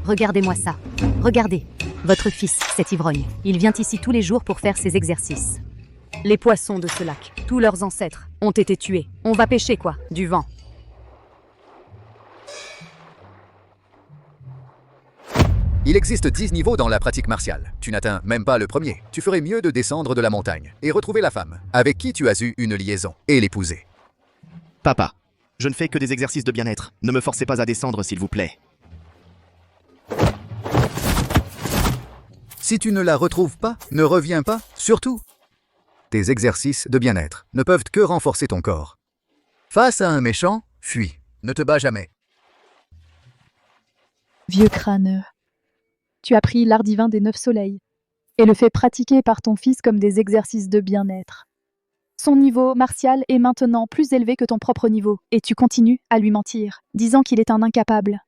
Regardez-moi ça. Regardez. Votre fils, cet ivrogne. Il vient ici tous les jours pour faire ses exercices. Les poissons de ce lac, tous leurs ancêtres, ont été tués. On va pêcher quoi? Du vent. Il existe 10 niveaux dans la pratique martiale. Tu n'atteins même pas le premier. Tu ferais mieux de descendre de la montagne et retrouver la femme, avec qui tu as eu une liaison, et l'épouser. Papa, je ne fais que des exercices de bien-être. Ne me forcez pas à descendre, s'il vous plaît. Si tu ne la retrouves pas, ne reviens pas, surtout. Tes exercices de bien-être ne peuvent que renforcer ton corps. Face à un méchant, fuis. Ne te bats jamais. Vieux crâneux, tu as pris l'art divin des 9 soleils et le fais pratiquer par ton fils comme des exercices de bien-être. Son niveau martial est maintenant plus élevé que ton propre niveau et tu continues à lui mentir, disant qu'il est un incapable.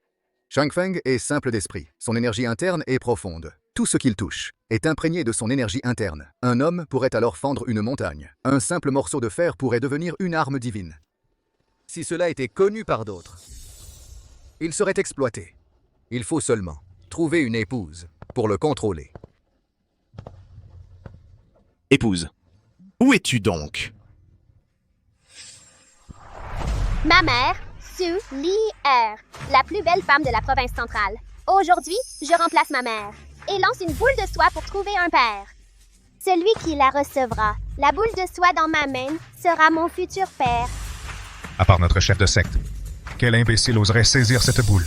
Shang Feng est simple d'esprit. Son énergie interne est profonde. Tout ce qu'il touche est imprégné de son énergie interne. Un homme pourrait alors fendre une montagne. Un simple morceau de fer pourrait devenir une arme divine. Si cela était connu par d'autres, il serait exploité. Il faut seulement trouver une épouse pour le contrôler. Épouse, où es-tu donc? Ma mère, Su Li-Er, la plus belle femme de la province centrale. Aujourd'hui, je remplace ma mère et lance une boule de soie pour trouver un père. Celui qui la recevra, la boule de soie dans ma main, sera mon futur père. À part notre chef de secte, quel imbécile oserait saisir cette boule?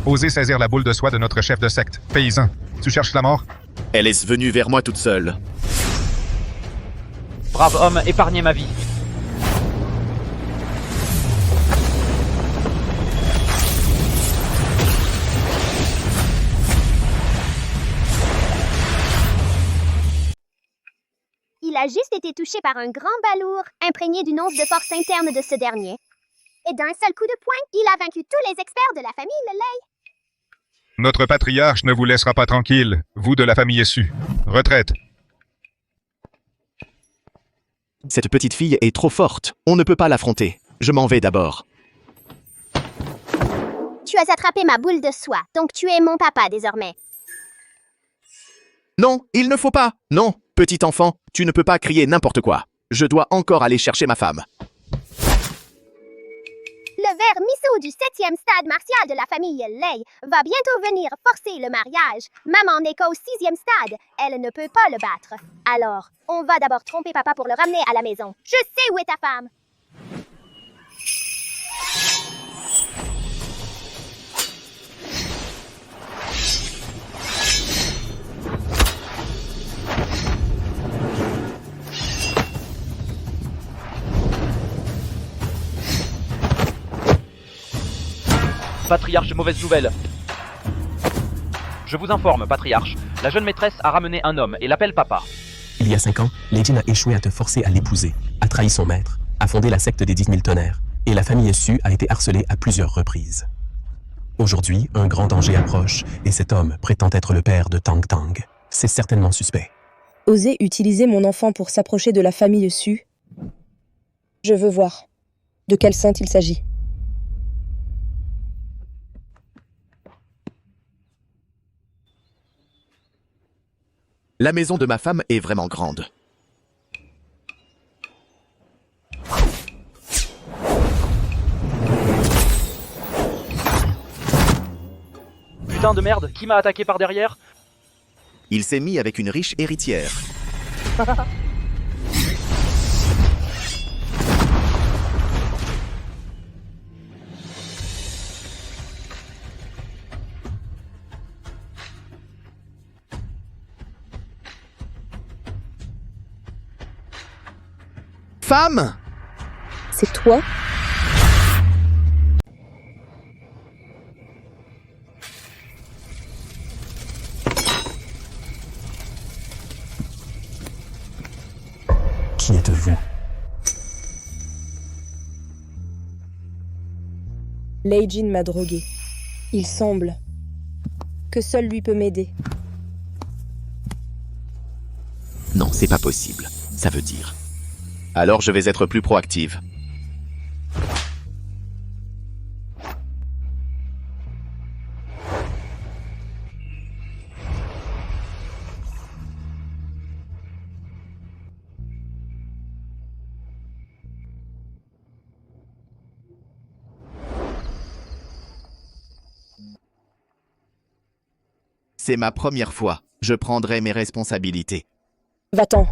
Osez saisir la boule de soie de notre chef de secte. Paysan, tu cherches la mort? Elle est venue vers moi toute seule. Brave homme, épargnez ma vie. Il a juste été touché par un grand balourd, imprégné d'une once de force interne de ce dernier. Et d'un seul coup de poing, il a vaincu tous les experts de la famille Lelei. Notre patriarche ne vous laissera pas tranquille, vous de la famille Su. Retraite. Cette petite fille est trop forte. On ne peut pas l'affronter. Je m'en vais d'abord. Tu as attrapé ma boule de soie, donc tu es mon papa désormais. Non, il ne faut pas. Non, petit enfant, tu ne peux pas crier n'importe quoi. Je dois encore aller chercher ma femme. Le ver Miso du 7e stade martial de la famille Lei va bientôt venir forcer le mariage. Maman n'est qu'au 6e stade. Elle ne peut pas le battre. Alors, on va d'abord tromper papa pour le ramener à la maison. Je sais où est ta femme. Patriarche, mauvaise nouvelle. Je vous informe, Patriarche. La jeune maîtresse a ramené un homme et l'appelle papa. Il y a 5 ans, Lady a échoué à te forcer à l'épouser, a trahi son maître, a fondé la secte des 10 000 tonnerres, et la famille Su a été harcelée à plusieurs reprises. Aujourd'hui, un grand danger approche, et cet homme prétend être le père de Tang Tang. C'est certainement suspect. Oser utiliser mon enfant pour s'approcher de la famille Su? Je veux voir. De quelle sainte il s'agit? La maison de ma femme est vraiment grande. Putain de merde, qui m'a attaqué par derrière? Il s'est mis avec une riche héritière. Femme! C'est toi? Lei Jin m'a drogué. Il semble que seul lui peut m'aider. Non, c'est pas possible. Ça veut dire. Alors je vais être plus proactive. C'est ma première fois. Je prendrai mes responsabilités. Va-t'en.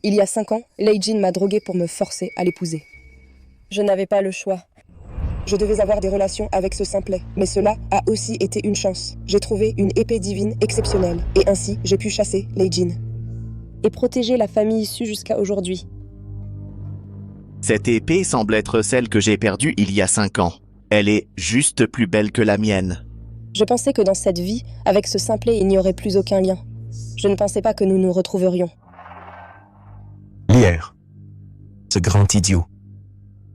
Il y a 5 ans, Lei Jin m'a drogué pour me forcer à l'épouser. Je n'avais pas le choix. Je devais avoir des relations avec ce simplet, mais cela a aussi été une chance. J'ai trouvé une épée divine exceptionnelle, et ainsi j'ai pu chasser Lei Jin. Et protéger la famille issue jusqu'à aujourd'hui. Cette épée semble être celle que j'ai perdue il y a 5 ans. Elle est juste plus belle que la mienne. Je pensais que dans cette vie, avec ce simplet, il n'y aurait plus aucun lien. Je ne pensais pas que nous nous retrouverions. Lier, ce grand idiot,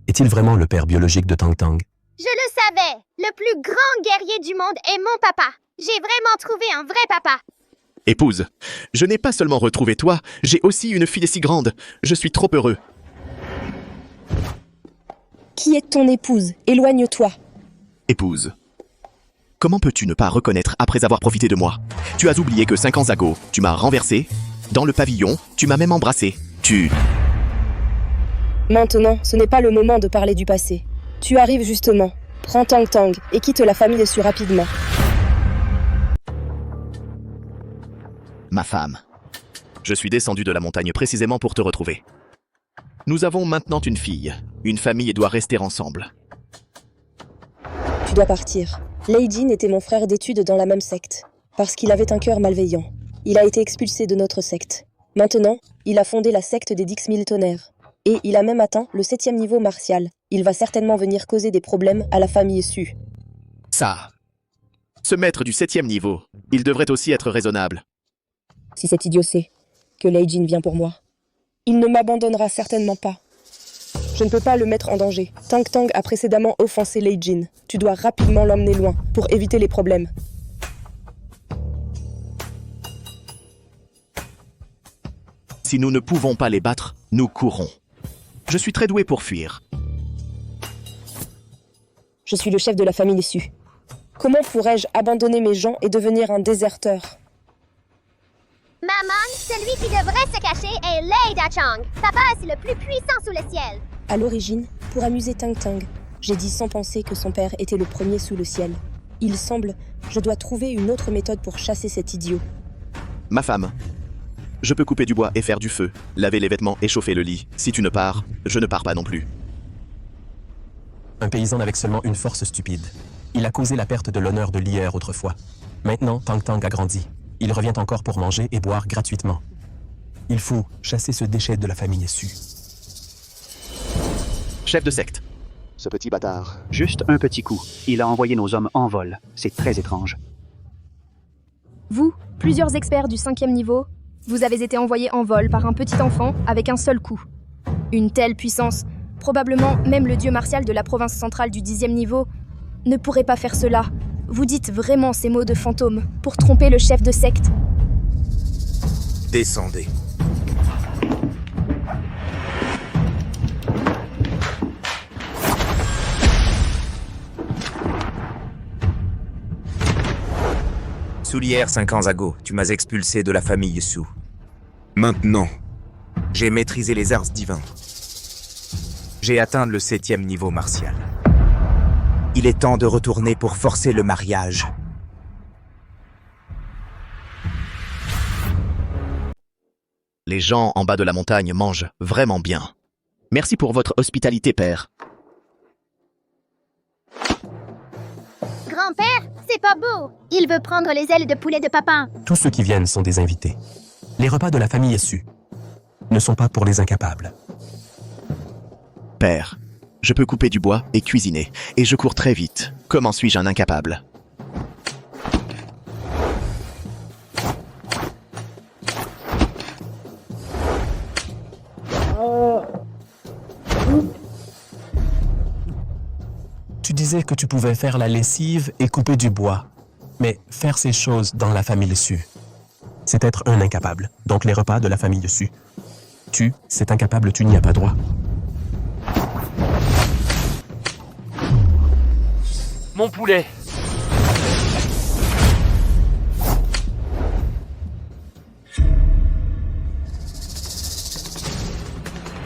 est-il vraiment le père biologique de Tang Tang? Je le savais! Le plus grand guerrier du monde est mon papa! J'ai vraiment trouvé un vrai papa! Épouse, je n'ai pas seulement retrouvé toi, j'ai aussi une fille si grande. Je suis trop heureux. Qui est ton épouse? Éloigne-toi. Épouse, comment peux-tu ne pas reconnaître après avoir profité de moi? Tu as oublié que 5 ans ago, tu m'as renversé. Dans le pavillon, tu m'as même embrassé. Maintenant, ce n'est pas le moment de parler du passé. Tu arrives justement. Prends Tang Tang et quitte la famille issue rapidement. Ma femme, je suis descendu de la montagne précisément pour te retrouver. Nous avons maintenant une fille. Une famille doit rester ensemble. Tu dois partir. Lei Jin était mon frère d'études dans la même secte. Parce qu'il avait un cœur malveillant. Il a été expulsé de notre secte. Maintenant, il a fondé la secte des 10 000 tonnerres. Et il a même atteint le 7e niveau martial. Il va certainement venir causer des problèmes à la famille issue. Ça. Ce maître du 7e niveau, il devrait aussi être raisonnable. Si cet idiot sait que Lei Jin vient pour moi, il ne m'abandonnera certainement pas. Je ne peux pas le mettre en danger. Tang Tang a précédemment offensé Lei Jin. Tu dois rapidement l'emmener loin pour éviter les problèmes. Si nous ne pouvons pas les battre, nous courons. Je suis très doué pour fuir. Je suis le chef de la famille issue. Comment pourrais-je abandonner mes gens et devenir un déserteur? Maman, celui qui devrait se cacher est Lei Dachang. Papa, c'est le plus puissant sous le ciel. À l'origine, pour amuser Tang Tang, j'ai dit sans penser que son père était le premier sous le ciel. Il semble, je dois trouver une autre méthode pour chasser cet idiot. Ma femme, je peux couper du bois et faire du feu, laver les vêtements et chauffer le lit. Si tu ne pars, je ne pars pas non plus. Un paysan avec seulement une force stupide. Il a causé la perte de l'honneur de Lier autrefois. Maintenant, Tang Tang a grandi. Il revient encore pour manger et boire gratuitement. Il faut chasser ce déchet de la famille issue. Chef de secte. Ce petit bâtard. Juste un petit coup. Il a envoyé nos hommes en vol. C'est très étrange. Vous, plusieurs experts du 5e niveau, vous avez été envoyés en vol par un petit enfant avec un seul coup. Une telle puissance, probablement même le dieu martial de la province centrale du 10e niveau, ne pourrait pas faire cela. Vous dites vraiment ces mots de fantôme pour tromper le chef de secte. Descendez. Soulière 5 ans ago, tu m'as expulsé de la famille Su. Maintenant, j'ai maîtrisé les arts divins. J'ai atteint le 7e niveau martial. Il est temps de retourner pour forcer le mariage. Les gens en bas de la montagne mangent vraiment bien. Merci pour votre hospitalité, père. Grand-père, c'est pas beau. Il veut prendre les ailes de poulet de papa. Tous ceux qui viennent sont des invités. Les repas de la famille issue ne sont pas pour les incapables. Père, Je peux couper du bois et cuisiner, et je cours très vite. Comment suis-je un incapable? Tu disais que tu pouvais faire la lessive et couper du bois. Mais faire ces choses dans la famille Su, c'est être un incapable. Donc les repas de la famille Su. Tu, c'est incapable, tu n'y as pas droit. Mon poulet.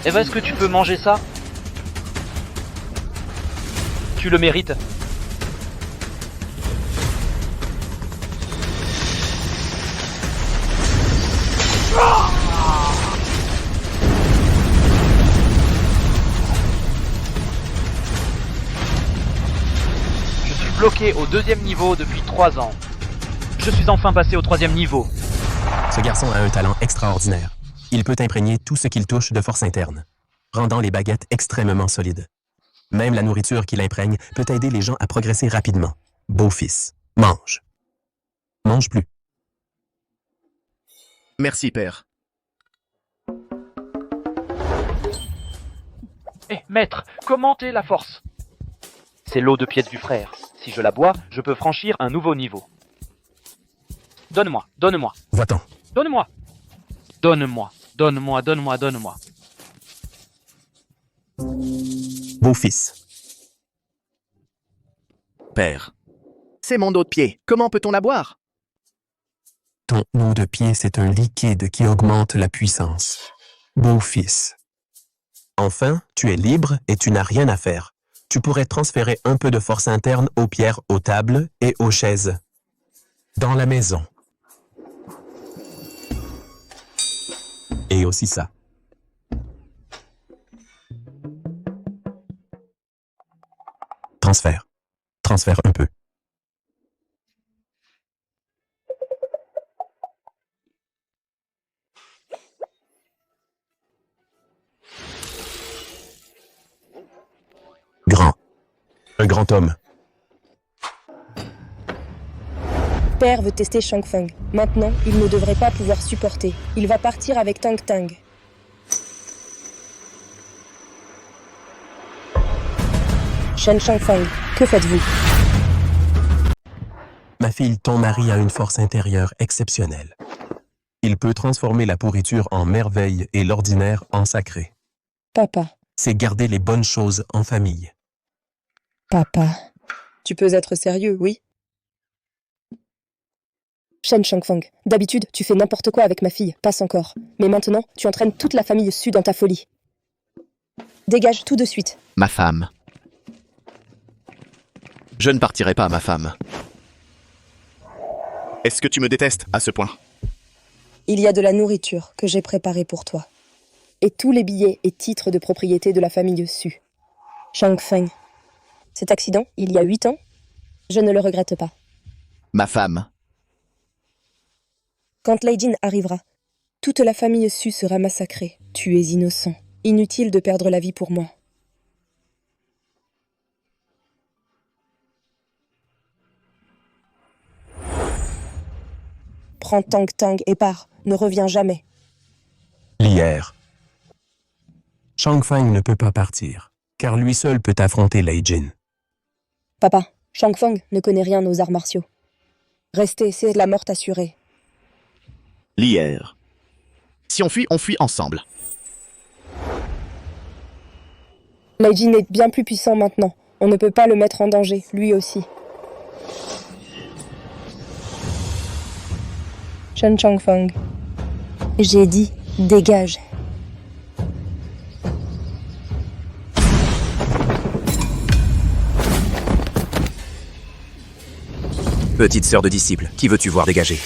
Eva, est-ce que tu peux manger ça? Tu le mérites. Je suis bloqué au 2e niveau depuis 3 ans. Je suis enfin passé au 3e niveau. Ce garçon a un talent extraordinaire. Il peut imprégner tout ce qu'il touche de force interne, rendant les baguettes extrêmement solides. Même la nourriture qu'il imprègne peut aider les gens à progresser rapidement. Beau fils, mange. Mange plus. Merci, père. Eh, maître, commentez la force. C'est l'eau de pièce du frère. Si je la bois, je peux franchir un nouveau niveau. Donne-moi, donne-moi. Va-t'en. Donne-moi. Donne-moi, donne-moi, donne-moi, donne-moi. Beau fils. Père. C'est mon eau de pied. Comment peut-on la boire? Ton eau de pied, c'est un liquide qui augmente la puissance. Beau fils. Enfin, tu es libre et tu n'as rien à faire. Tu pourrais transférer un peu de force interne aux pierres, aux tables et aux chaises. Dans la maison. Et aussi ça. Transfère. Transfère un peu. Grand. Un grand homme. Père veut tester Shang Feng. Maintenant, il ne devrait pas pouvoir supporter. Il va partir avec Tang Tang. Shen Shang Feng, que faites-vous? Ma fille, ton mari a une force intérieure exceptionnelle. Il peut transformer la pourriture en merveille et l'ordinaire en sacré. Papa. C'est garder les bonnes choses en famille. Papa. Tu peux être sérieux, oui? Shen Shang Feng, d'habitude, tu fais n'importe quoi avec ma fille, passe encore. Mais maintenant, tu entraînes toute la famille Su dans ta folie. Dégage tout de suite. Ma femme. Je ne partirai pas, ma femme. Est-ce que tu me détestes à ce point? Il y a de la nourriture que j'ai préparée pour toi. Et tous les billets et titres de propriété de la famille Su. Shang Feng. Cet accident, il y a 8 ans, je ne le regrette pas. Ma femme. Quand Lei Jin arrivera, toute la famille Su sera massacrée. Tu es innocent. Inutile de perdre la vie pour moi. Prends Tang Tang et pars. Ne reviens jamais. L'hier. Shang Feng ne peut pas partir, car lui seul peut affronter Lei Jin. Papa, Shang Feng ne connaît rien aux arts martiaux. Restez, c'est la mort assurée. L'hier. Si on fuit ensemble. Lei Jin est bien plus puissant maintenant. On ne peut pas le mettre en danger, lui aussi. Shen Shang Feng. J'ai dit, dégage. Petite sœur de disciple, qui veux-tu voir dégager?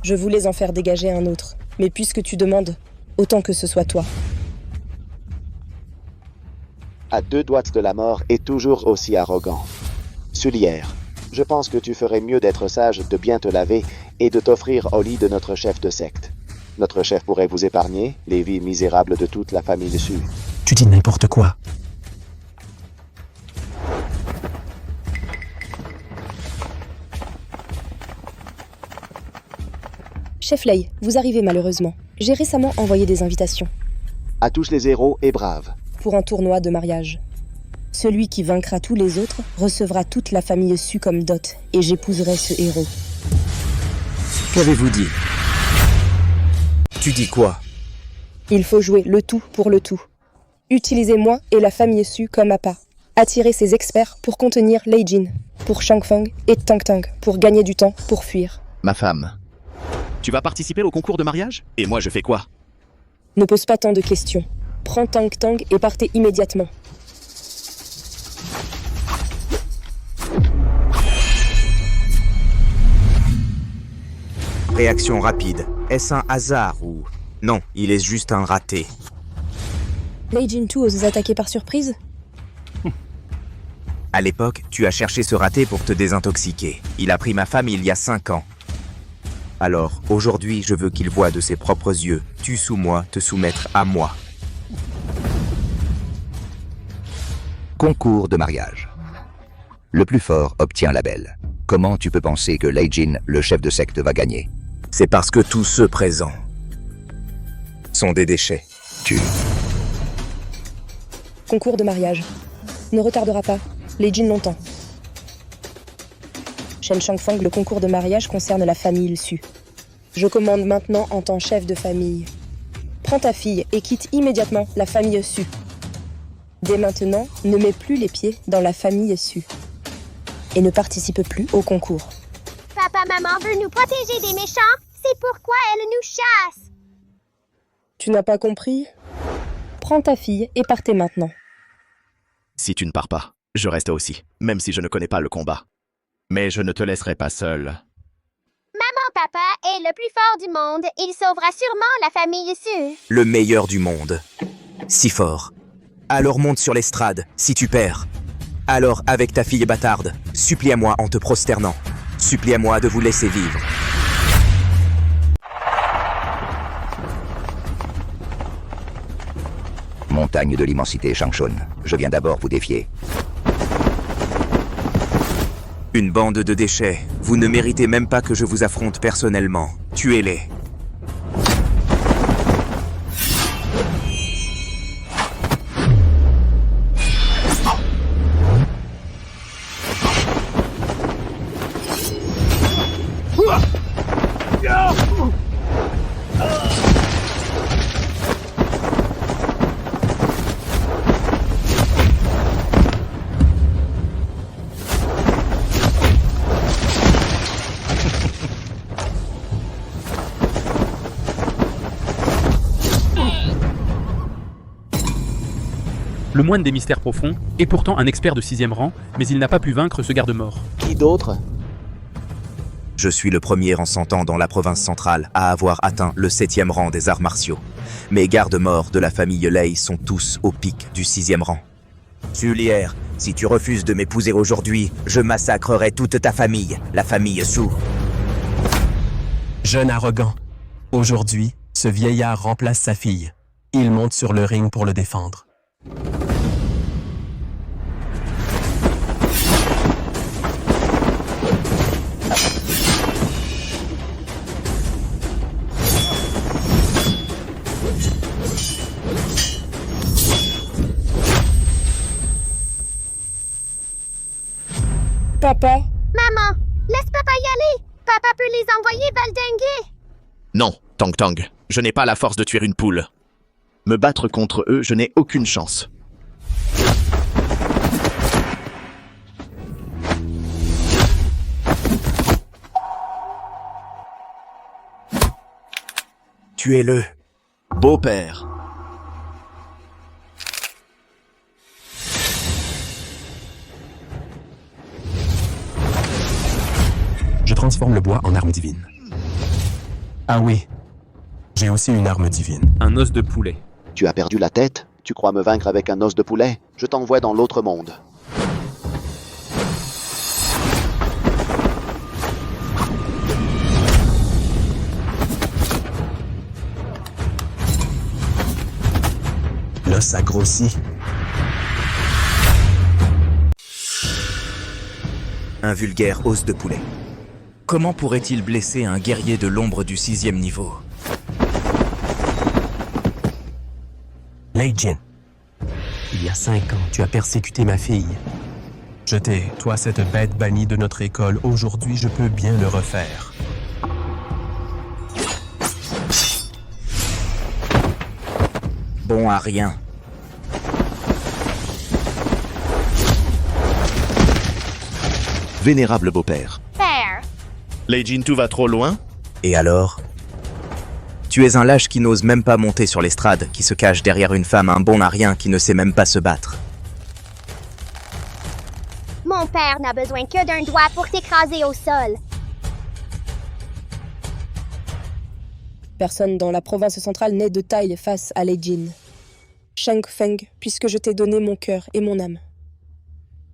Je voulais en faire dégager un autre, mais puisque tu demandes, autant que ce soit toi. À 2 doigts de la mort et toujours aussi arrogant. Soulière. Je pense que tu ferais mieux d'être sage, de bien te laver et de t'offrir au lit de notre chef de secte. Notre chef pourrait vous épargner les vies misérables de toute la famille Su. Tu dis n'importe quoi. Chef Lei, vous arrivez malheureusement. J'ai récemment envoyé des invitations. À tous les héros et braves. Pour un tournoi de mariage. Celui qui vaincra tous les autres recevra toute la famille Su comme dot, et j'épouserai ce héros. Qu'avez-vous dit? Tu dis quoi? Il faut jouer le tout pour le tout. Utilisez moi et la famille Su comme appât. Attirez ces experts pour contenir Lei Jin, pour Shangfeng et Tang Tang, pour gagner du temps, pour fuir. Ma femme, tu vas participer au concours de mariage? Et moi, je fais quoi? Ne pose pas tant de questions. Prends Tang Tang et partez immédiatement. Réaction rapide. Est-ce un hasard ou... Non, il est juste un raté. Lei Jin 2 ose attaquer par surprise? À l'époque, tu as cherché ce raté pour te désintoxiquer. Il a pris ma femme il y a 5 ans. Alors, aujourd'hui, je veux qu'il voie de ses propres yeux, tu sous moi, te soumettre à moi. Concours de mariage. Le plus fort obtient la belle. Comment tu peux penser que Lei Jin, le chef de secte, va gagner? C'est parce que tous ceux présents sont des déchets. Concours de mariage. Ne retardera pas. Lei Jin longtemps. Shen Shangfeng, le concours de mariage concerne la famille Su. Je commande maintenant en tant que chef de famille. Prends ta fille et quitte immédiatement la famille Su. Dès maintenant, ne mets plus les pieds dans la famille Su. Et ne participe plus au concours. Papa, maman veut nous protéger des méchants. C'est pourquoi elle nous chasse. Tu n'as pas compris? Prends ta fille et partez maintenant. Si tu ne pars pas, je reste aussi, même si je ne connais pas le combat. Mais je ne te laisserai pas seul. Maman, papa est le plus fort du monde. Il sauvera sûrement la famille Su. Le meilleur du monde. Si fort. Alors monte sur l'estrade, si tu perds. Alors, avec ta fille bâtarde, supplie à moi en te prosternant. Supplie à moi de vous laisser vivre. Montagne de l'immensité, Shangshun. Je viens d'abord vous défier. Une bande de déchets. Vous ne méritez même pas que je vous affronte personnellement. Tuez-les. Le moine des mystères profonds est pourtant un expert de 6e rang, mais il n'a pas pu vaincre ce garde-mort. Qui d'autre? Je suis le premier en 100 ans dans la province centrale à avoir atteint le 7e rang des arts martiaux. Mes gardes-morts de la famille Lei sont tous au pic du 6e rang. Sulière, si tu refuses de m'épouser aujourd'hui, je massacrerai toute ta famille, la famille Su. Jeune arrogant. Aujourd'hui, ce vieillard remplace sa fille. Il monte sur le ring pour le défendre. Papa? Maman, laisse papa y aller. Papa peut les envoyer valdinguer. Non, Tang Tang, je n'ai pas la force de tuer une poule. Me battre contre eux, je n'ai aucune chance. Tuez-le. Beau-père. Je transforme le bois en arme divine. Ah oui, j'ai aussi une arme divine. Un os de poulet. Tu as perdu la tête? Tu crois me vaincre avec un os de poulet? Je t'envoie dans l'autre monde. ça grossit. Un vulgaire os de poulet. Comment pourrait-il blesser un guerrier de l'ombre du 6e niveau? Lei Jin, il y a 5 ans, tu as persécuté ma fille. Je t'ai, toi cette bête bannie de notre école, aujourd'hui je peux bien le refaire. Bon à rien. Vénérable beau-père. Père. Lei Jin, tout va trop loin? Et alors? Tu es un lâche qui n'ose même pas monter sur l'estrade, qui se cache derrière une femme, un bon à rien qui ne sait même pas se battre. Mon père n'a besoin que d'un doigt pour t'écraser au sol. Personne dans la province centrale n'est de taille face à Lei Jin. Shang Feng, puisque je t'ai donné mon cœur et mon âme.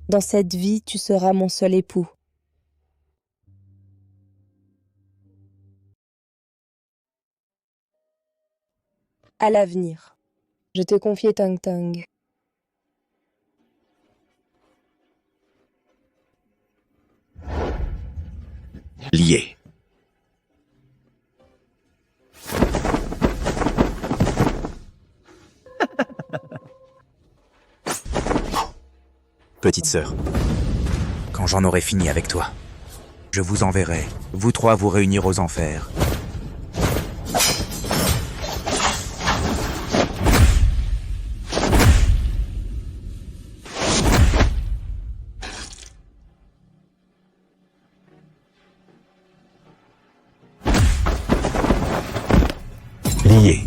Dans cette vie, tu seras mon seul époux. À l'avenir, je t'ai confié Tang Tang. Lié. Petite sœur, quand j'en aurai fini avec toi, je vous enverrai, vous trois vous réunir aux enfers. Lié.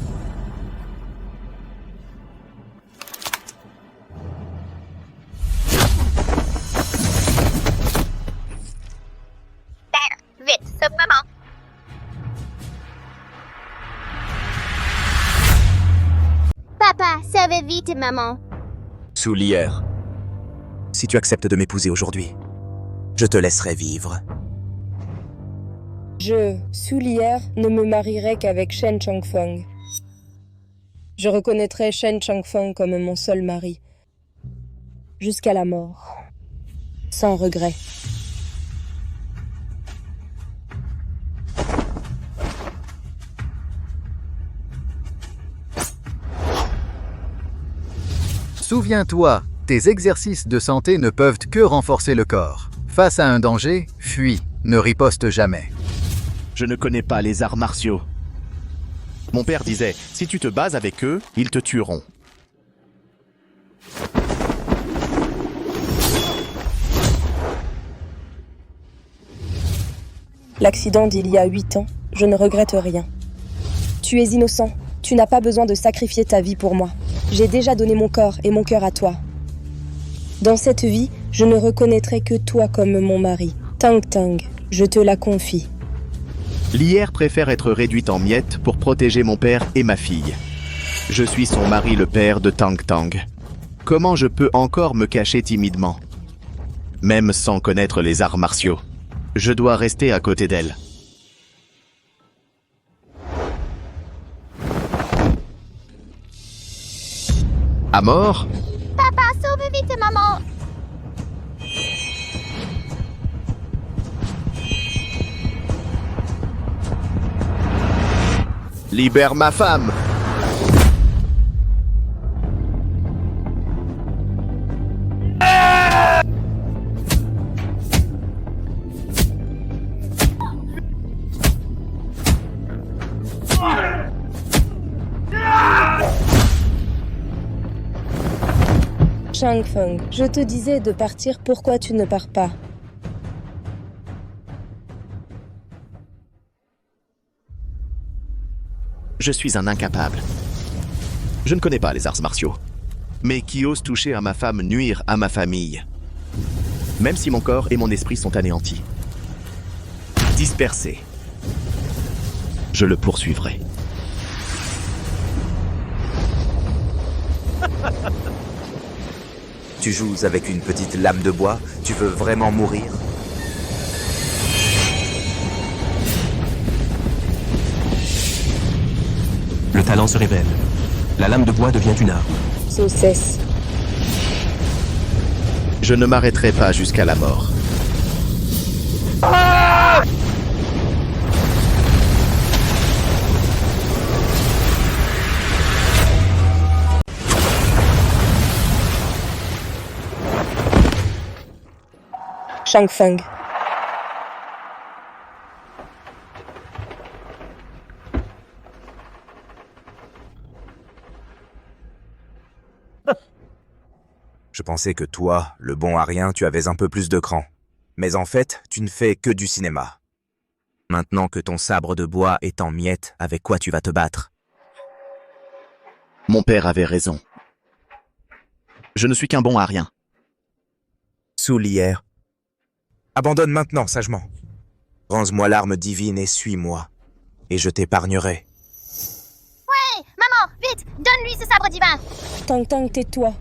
Vite, sauve maman. Papa, sauve vite maman. Soulière, si tu acceptes de m'épouser aujourd'hui, je te laisserai vivre. Je, Soulière, ne me marierai qu'avec Shen Changfeng. Je reconnaîtrai Shen Changfeng comme mon seul mari. Jusqu'à la mort. Sans regret. Souviens-toi, tes exercices de santé ne peuvent que renforcer le corps. Face à un danger, fuis, ne riposte jamais. Je ne connais pas les arts martiaux. Mon père disait, si tu te bats avec eux, ils te tueront. L'accident d'il y a 8 ans, je ne regrette rien. Tu es innocent, tu n'as pas besoin de sacrifier ta vie pour moi. J'ai déjà donné mon corps et mon cœur à toi. Dans cette vie, je ne reconnaîtrai que toi comme mon mari. Tang Tang, je te la confie. L'IR préfère être réduite en miettes pour protéger mon père et ma fille. Je suis son mari, le père de Tang Tang. Comment je peux encore me cacher timidement? Même sans connaître les arts martiaux. Je dois rester à côté d'elle. À mort? Papa, sauve vite maman. Libère ma femme! Shang Feng, je te disais de partir, pourquoi tu ne pars pas? Je suis un incapable. Je ne connais pas les arts martiaux. Mais qui ose toucher à ma femme, nuire à ma famille? Même si mon corps et mon esprit sont anéantis. Dispersés. Je le poursuivrai. Tu joues avec une petite lame de bois? Tu veux vraiment mourir? Le talent se révèle. La lame de bois devient une arme. So cesse. Je ne m'arrêterai pas jusqu'à la mort. Shang Feng. Je pensais que toi, le bon à rien, tu avais un peu plus de cran. Mais en fait, tu ne fais que du cinéma. Maintenant que ton sabre de bois est en miettes, avec quoi tu vas te battre? Mon père avait raison. Je ne suis qu'un bon à rien. Soulière. Abandonne maintenant, sagement. Range-moi l'arme divine et suis-moi. Et je t'épargnerai. Ouais, maman, vite, donne-lui ce sabre divin. Tang, tais-toi.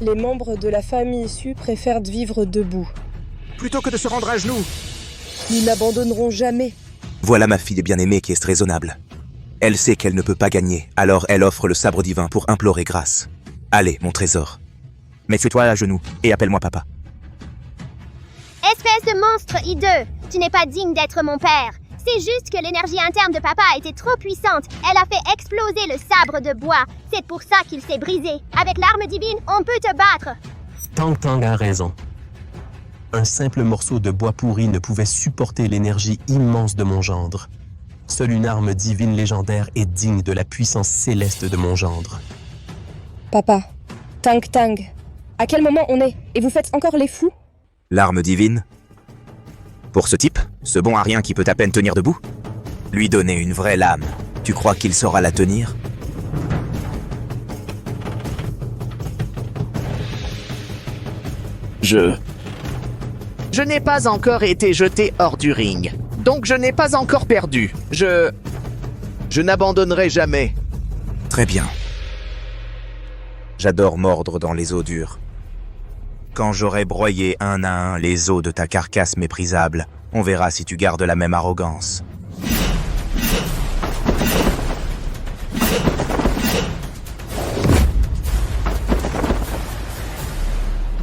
Les membres de la famille Su préfèrent vivre debout. Plutôt que de se rendre à genoux. Nous n'abandonnerons jamais. Voilà ma fille bien-aimée qui est raisonnable. Elle sait qu'elle ne peut pas gagner, alors elle offre le sabre divin pour implorer grâce. Allez, mon trésor. Mets-toi à genoux et appelle-moi papa. Espèce de monstre hideux, tu n'es pas digne d'être mon père. C'est juste que l'énergie interne de papa était trop puissante. Elle a fait exploser le sabre de bois. C'est pour ça qu'il s'est brisé. Avec l'arme divine, on peut te battre. Tang a raison. Un simple morceau de bois pourri ne pouvait supporter l'énergie immense de mon gendre. Seule une arme divine légendaire est digne de la puissance céleste de mon gendre. Papa, Tang, à quel moment on est? Et vous faites encore les fous? L'arme divine? Pour ce type, ce bon à rien qui peut à peine tenir debout? Lui donner une vraie lame, tu crois qu'il saura la tenir? Je n'ai pas encore été jeté hors du ring. Donc je n'ai pas encore perdu. Je n'abandonnerai jamais. Très bien. J'adore mordre dans les os durs. Quand j'aurai broyé un à un les os de ta carcasse méprisable, on verra si tu gardes la même arrogance.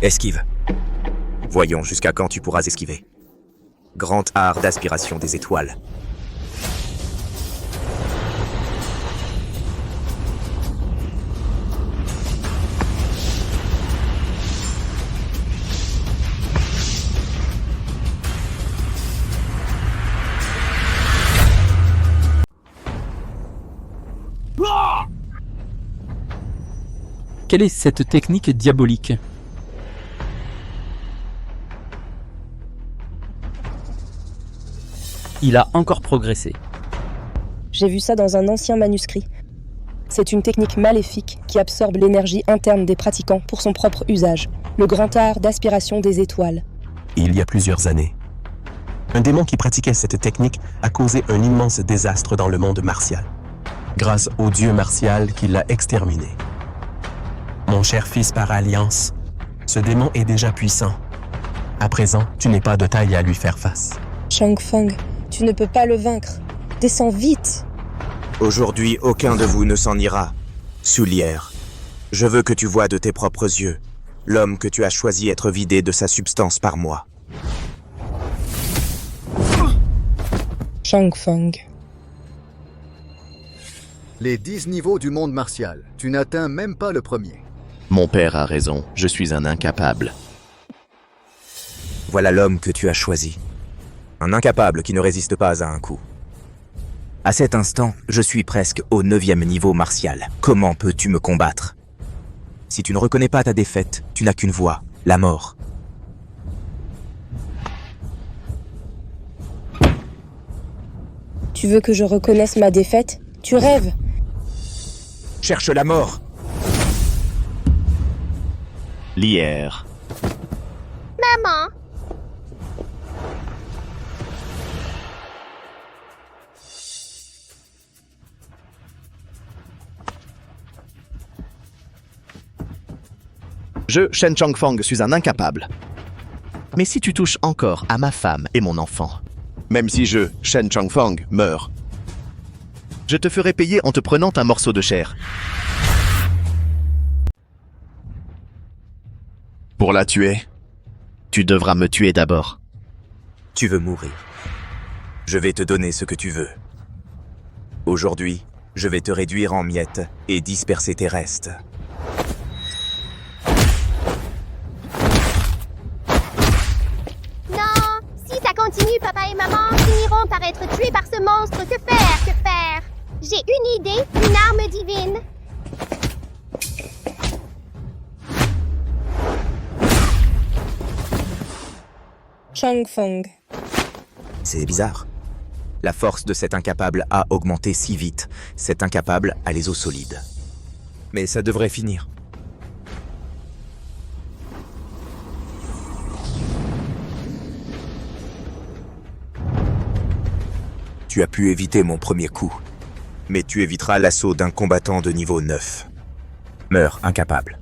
Esquive. Voyons jusqu'à quand tu pourras esquiver. Grand art d'aspiration des étoiles. Quelle est cette technique diabolique? Il a encore progressé. J'ai vu ça dans un ancien manuscrit. C'est une technique maléfique qui absorbe l'énergie interne des pratiquants pour son propre usage. Le grand art d'aspiration des étoiles. Il y a plusieurs années, un démon qui pratiquait cette technique a causé un immense désastre dans le monde martial. Grâce au dieu martial qui l'a exterminé. Mon cher fils par alliance, ce démon est déjà puissant. À présent, tu n'es pas de taille à lui faire face. Shang Feng, tu ne peux pas le vaincre. Descends vite. Aujourd'hui, aucun de vous ne s'en ira. Soulière, je veux que tu vois de tes propres yeux l'homme que tu as choisi être vidé de sa substance par moi. Shang Feng. Les 10 niveaux du monde martial. Tu n'atteins même pas le premier. Mon père a raison, je suis un incapable. Voilà l'homme que tu as choisi. Un incapable qui ne résiste pas à un coup. À cet instant, je suis presque au 9e niveau martial. Comment peux-tu me combattre? Si tu ne reconnais pas ta défaite, tu n'as qu'une voie, la mort. Tu veux que je reconnaisse ma défaite? Tu rêves. Cherche la mort. Lierre. Maman, Je, Shen Changfang, suis un incapable. Mais si tu touches encore à ma femme et mon enfant, même si je, Shen Changfang, meurs, je te ferai payer en te prenant un morceau de chair. Pour la tuer, tu devras me tuer d'abord. Tu veux mourir. Je vais te donner ce que tu veux. Aujourd'hui, je vais te réduire en miettes et disperser tes restes. Non! Si ça continue, papa et maman finiront par être tués par ce monstre. Que faire? Que faire? J'ai une idée, une arme divine. Changfeng. C'est bizarre. La force de cet incapable a augmenté si vite. Cet incapable a les os solides. Mais ça devrait finir. Tu as pu éviter mon premier coup, mais tu éviteras l'assaut d'un combattant de niveau 9. Meurs, incapable.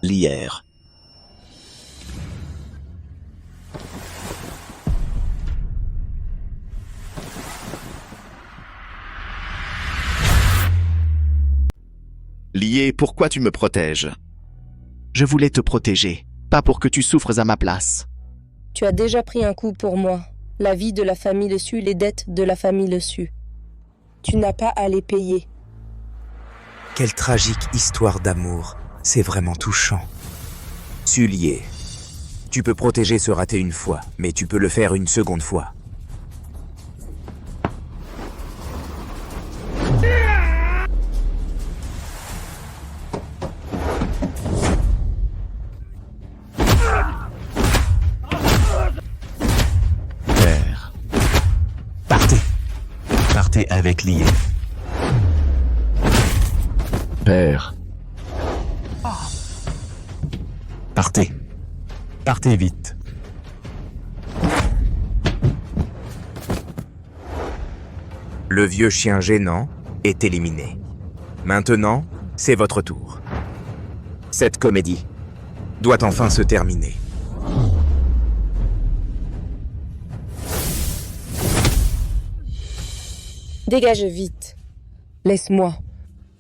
L'hier. Lié, pourquoi tu me protèges? Je voulais te protéger, pas pour que tu souffres à ma place. Tu as déjà pris un coup pour moi. La vie de la famille Le Su, les dettes de la famille Le Su. Tu n'as pas à les payer. Quelle tragique histoire d'amour. C'est vraiment touchant. Sullier, tu peux protéger ce raté une fois, mais tu peux le faire une seconde fois. Père. Partez. Partez avec Lié. Père. Partez. Partez vite. Le vieux chien gênant est éliminé. Maintenant, c'est votre tour. Cette comédie doit enfin se terminer. Dégage vite. Laisse-moi.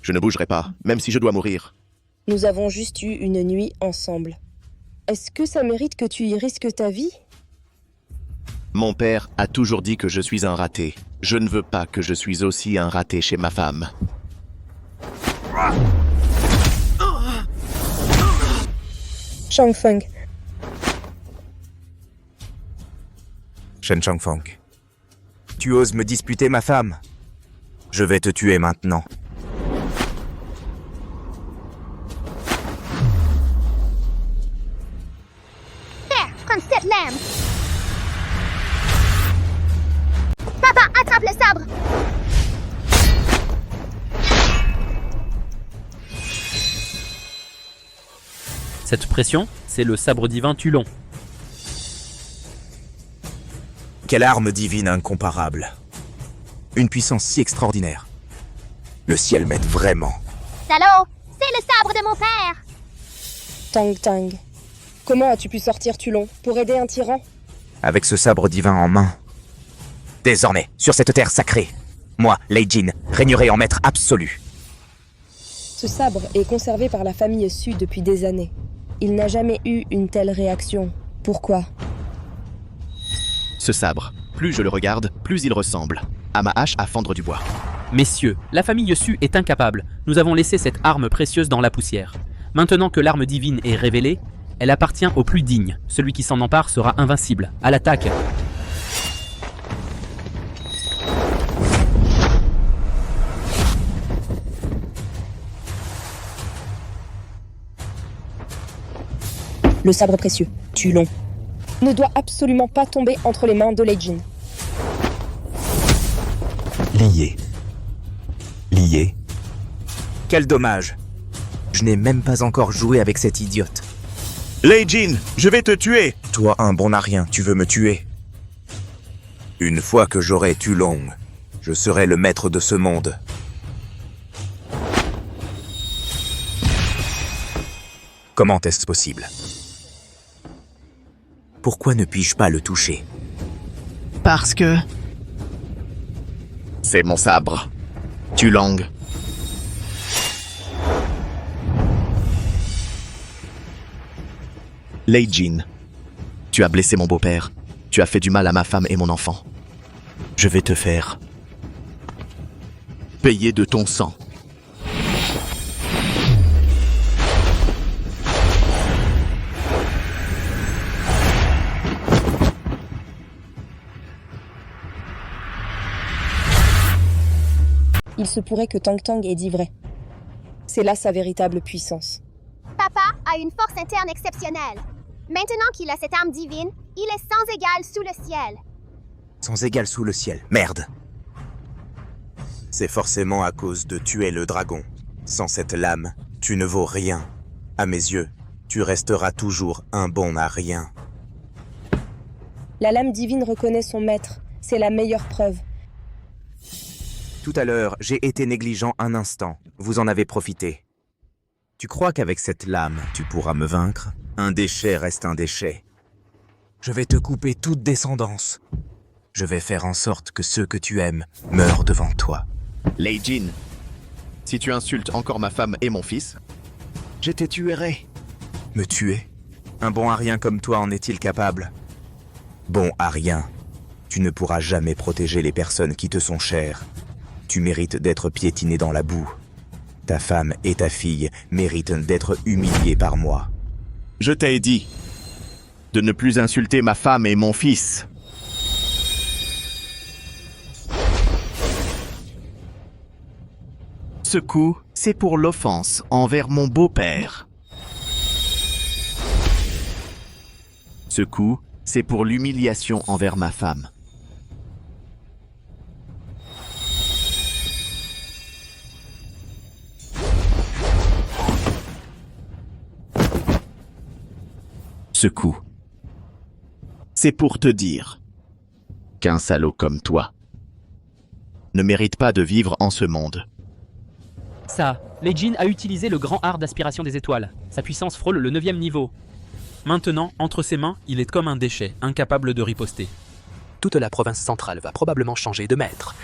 Je ne bougerai pas, même si je dois mourir. Nous avons juste eu une nuit ensemble. Est-ce que ça mérite que tu y risques ta vie? Mon père a toujours dit que je suis un raté. Je ne veux pas que je suis aussi un raté chez ma femme. Changfeng. Shen Changfeng, tu oses me disputer ma femme? Je vais te tuer maintenant. Prends cette lame. Papa, attrape le sabre. Cette pression, c'est le sabre divin Tulon. Quelle arme divine incomparable. Une puissance si extraordinaire. Le ciel m'aide vraiment. Salaud, c'est le sabre de mon père. Tang Tang. Comment as-tu pu sortir Tulon pour aider un tyran? Avec ce sabre divin en main. Désormais, sur cette terre sacrée, moi, Lei Jin, régnerai en maître absolu. Ce sabre est conservé par la famille Su depuis des années. Il n'a jamais eu une telle réaction. Pourquoi? Ce sabre, plus je le regarde, plus il ressemble à ma hache à fendre du bois. Messieurs, la famille Su est incapable. Nous avons laissé cette arme précieuse dans la poussière. Maintenant que l'arme divine est révélée, elle appartient au plus digne. Celui qui s'en empare sera invincible. À l'attaque! Le sabre précieux, Tulon, ne doit absolument pas tomber entre les mains de Lei Jin. Lié. Lié. Quel dommage. Je n'ai même pas encore joué avec cette idiote. Lei Jin, je vais te tuer! Toi, un bon à rien, tu veux me tuer? Une fois que j'aurai Tulong, je serai le maître de ce monde. Comment est-ce possible? Pourquoi ne puis-je pas le toucher? Parce que... C'est mon sabre. Tulang. Lei Jin, tu as blessé mon beau-père. Tu as fait du mal à ma femme et mon enfant. Je vais te faire payer de ton sang. Il se pourrait que Tang Tang ait dit vrai. C'est là sa véritable puissance. Papa a une force interne exceptionnelle. Maintenant qu'il a cette arme divine, il est sans égal sous le ciel. Sans égal sous le ciel. Merde. C'est forcément à cause de tuer le dragon. Sans cette lame, tu ne vaux rien. À mes yeux, tu resteras toujours un bon à rien. La lame divine reconnaît son maître. C'est la meilleure preuve. Tout à l'heure, j'ai été négligent un instant. Vous en avez profité. Tu crois qu'avec cette lame, tu pourras me vaincre? Un déchet reste un déchet. Je vais te couper toute descendance. Je vais faire en sorte que ceux que tu aimes meurent devant toi. Lei Jin, si tu insultes encore ma femme et mon fils, je te tuerai. Me tuer? Un bon à rien comme toi en est-il capable? Bon à rien. Tu ne pourras jamais protéger les personnes qui te sont chères. Tu mérites d'être piétiné dans la boue. Ta femme et ta fille méritent d'être humiliées par moi. Je t'ai dit de ne plus insulter ma femme et mon fils. Ce coup, c'est pour l'offense envers mon beau-père. Ce coup, c'est pour l'humiliation envers ma femme. Ce coup, c'est pour te dire qu'un salaud comme toi ne mérite pas de vivre en ce monde. Ça, Lei Jin a utilisé le grand art d'aspiration des étoiles. Sa puissance frôle le 9e niveau. Maintenant, entre ses mains, il est comme un déchet, incapable de riposter. Toute la province centrale va probablement changer de maître.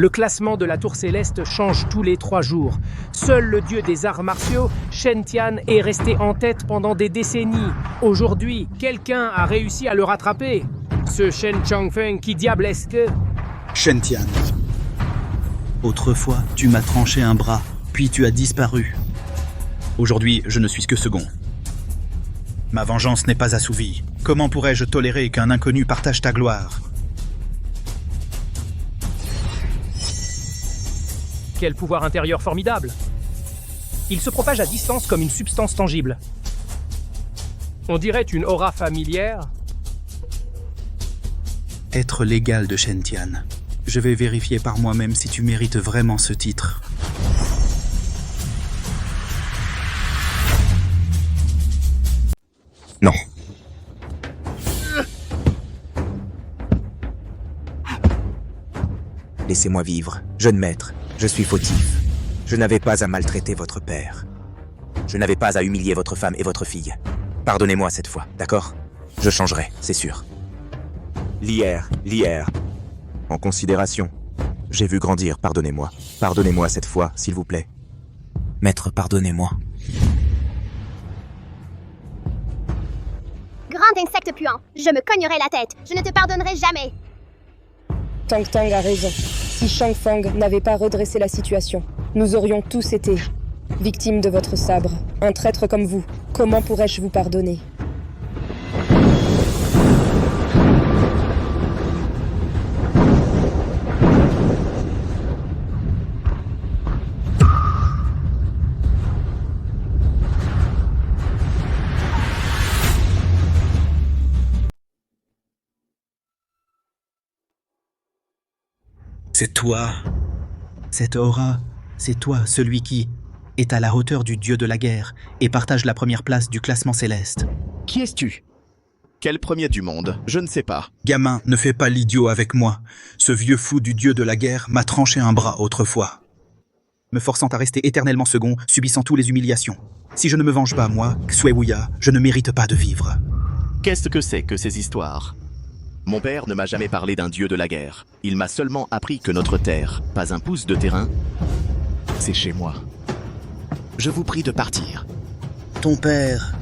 Le classement de la Tour Céleste change tous les 3 jours. Seul le dieu des arts martiaux, Shen Tian, est resté en tête pendant des décennies. Aujourd'hui, quelqu'un a réussi à le rattraper. Ce Shen Changfeng, qui diable est-ce que... Shen Tian. Autrefois, tu m'as tranché un bras, puis tu as disparu. Aujourd'hui, je ne suis que second. Ma vengeance n'est pas assouvie. Comment pourrais-je tolérer qu'un inconnu partage ta gloire ? Quel pouvoir intérieur formidable! Il se propage à distance comme une substance tangible. On dirait une aura familière. Être l'égal de Shen Tian. Je vais vérifier par moi-même si tu mérites vraiment ce titre. Non. Laissez-moi vivre, jeune maître. Je suis fautif. Je n'avais pas à maltraiter votre père. Je n'avais pas à humilier votre femme et votre fille. Pardonnez-moi cette fois, d'accord? Je changerai, c'est sûr. Lier. En considération. J'ai vu grandir, pardonnez-moi. Pardonnez-moi cette fois, s'il vous plaît. Maître, pardonnez-moi. Grand insecte puant, je me cognerai la tête. Je ne te pardonnerai jamais. Tang Tang a raison. Si Shang Fang n'avait pas redressé la situation, nous aurions tous été victimes de votre sabre. Un traître comme vous, comment pourrais-je vous pardonner? C'est toi. Cette aura, c'est toi, celui qui est à la hauteur du dieu de la guerre et partage la première place du classement céleste. Qui es-tu? Quel premier du monde? Je ne sais pas. Gamin, ne fais pas l'idiot avec moi. Ce vieux fou du dieu de la guerre m'a tranché un bras autrefois, me forçant à rester éternellement second, subissant toutes les humiliations. Si je ne me venge pas, moi, Xuewuya, je ne mérite pas de vivre. Qu'est-ce que c'est que ces histoires? Mon père ne m'a jamais parlé d'un dieu de la guerre. Il m'a seulement appris que notre terre, pas un pouce de terrain, c'est chez moi. Je vous prie de partir. Ton père...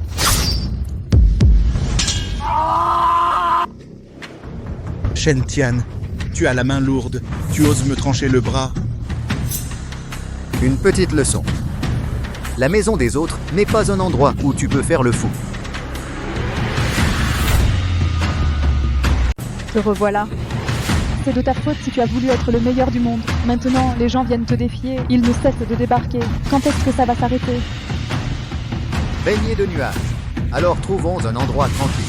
Shen Tian, tu as la main lourde. Tu oses me trancher le bras. Une petite leçon. La maison des autres n'est pas un endroit où tu peux faire le fou. Te revoilà. C'est de ta faute si tu as voulu être le meilleur du monde. Maintenant, les gens viennent te défier, ils ne cessent de débarquer. Quand est-ce que ça va s'arrêter? Baigné de nuages. Alors trouvons un endroit tranquille.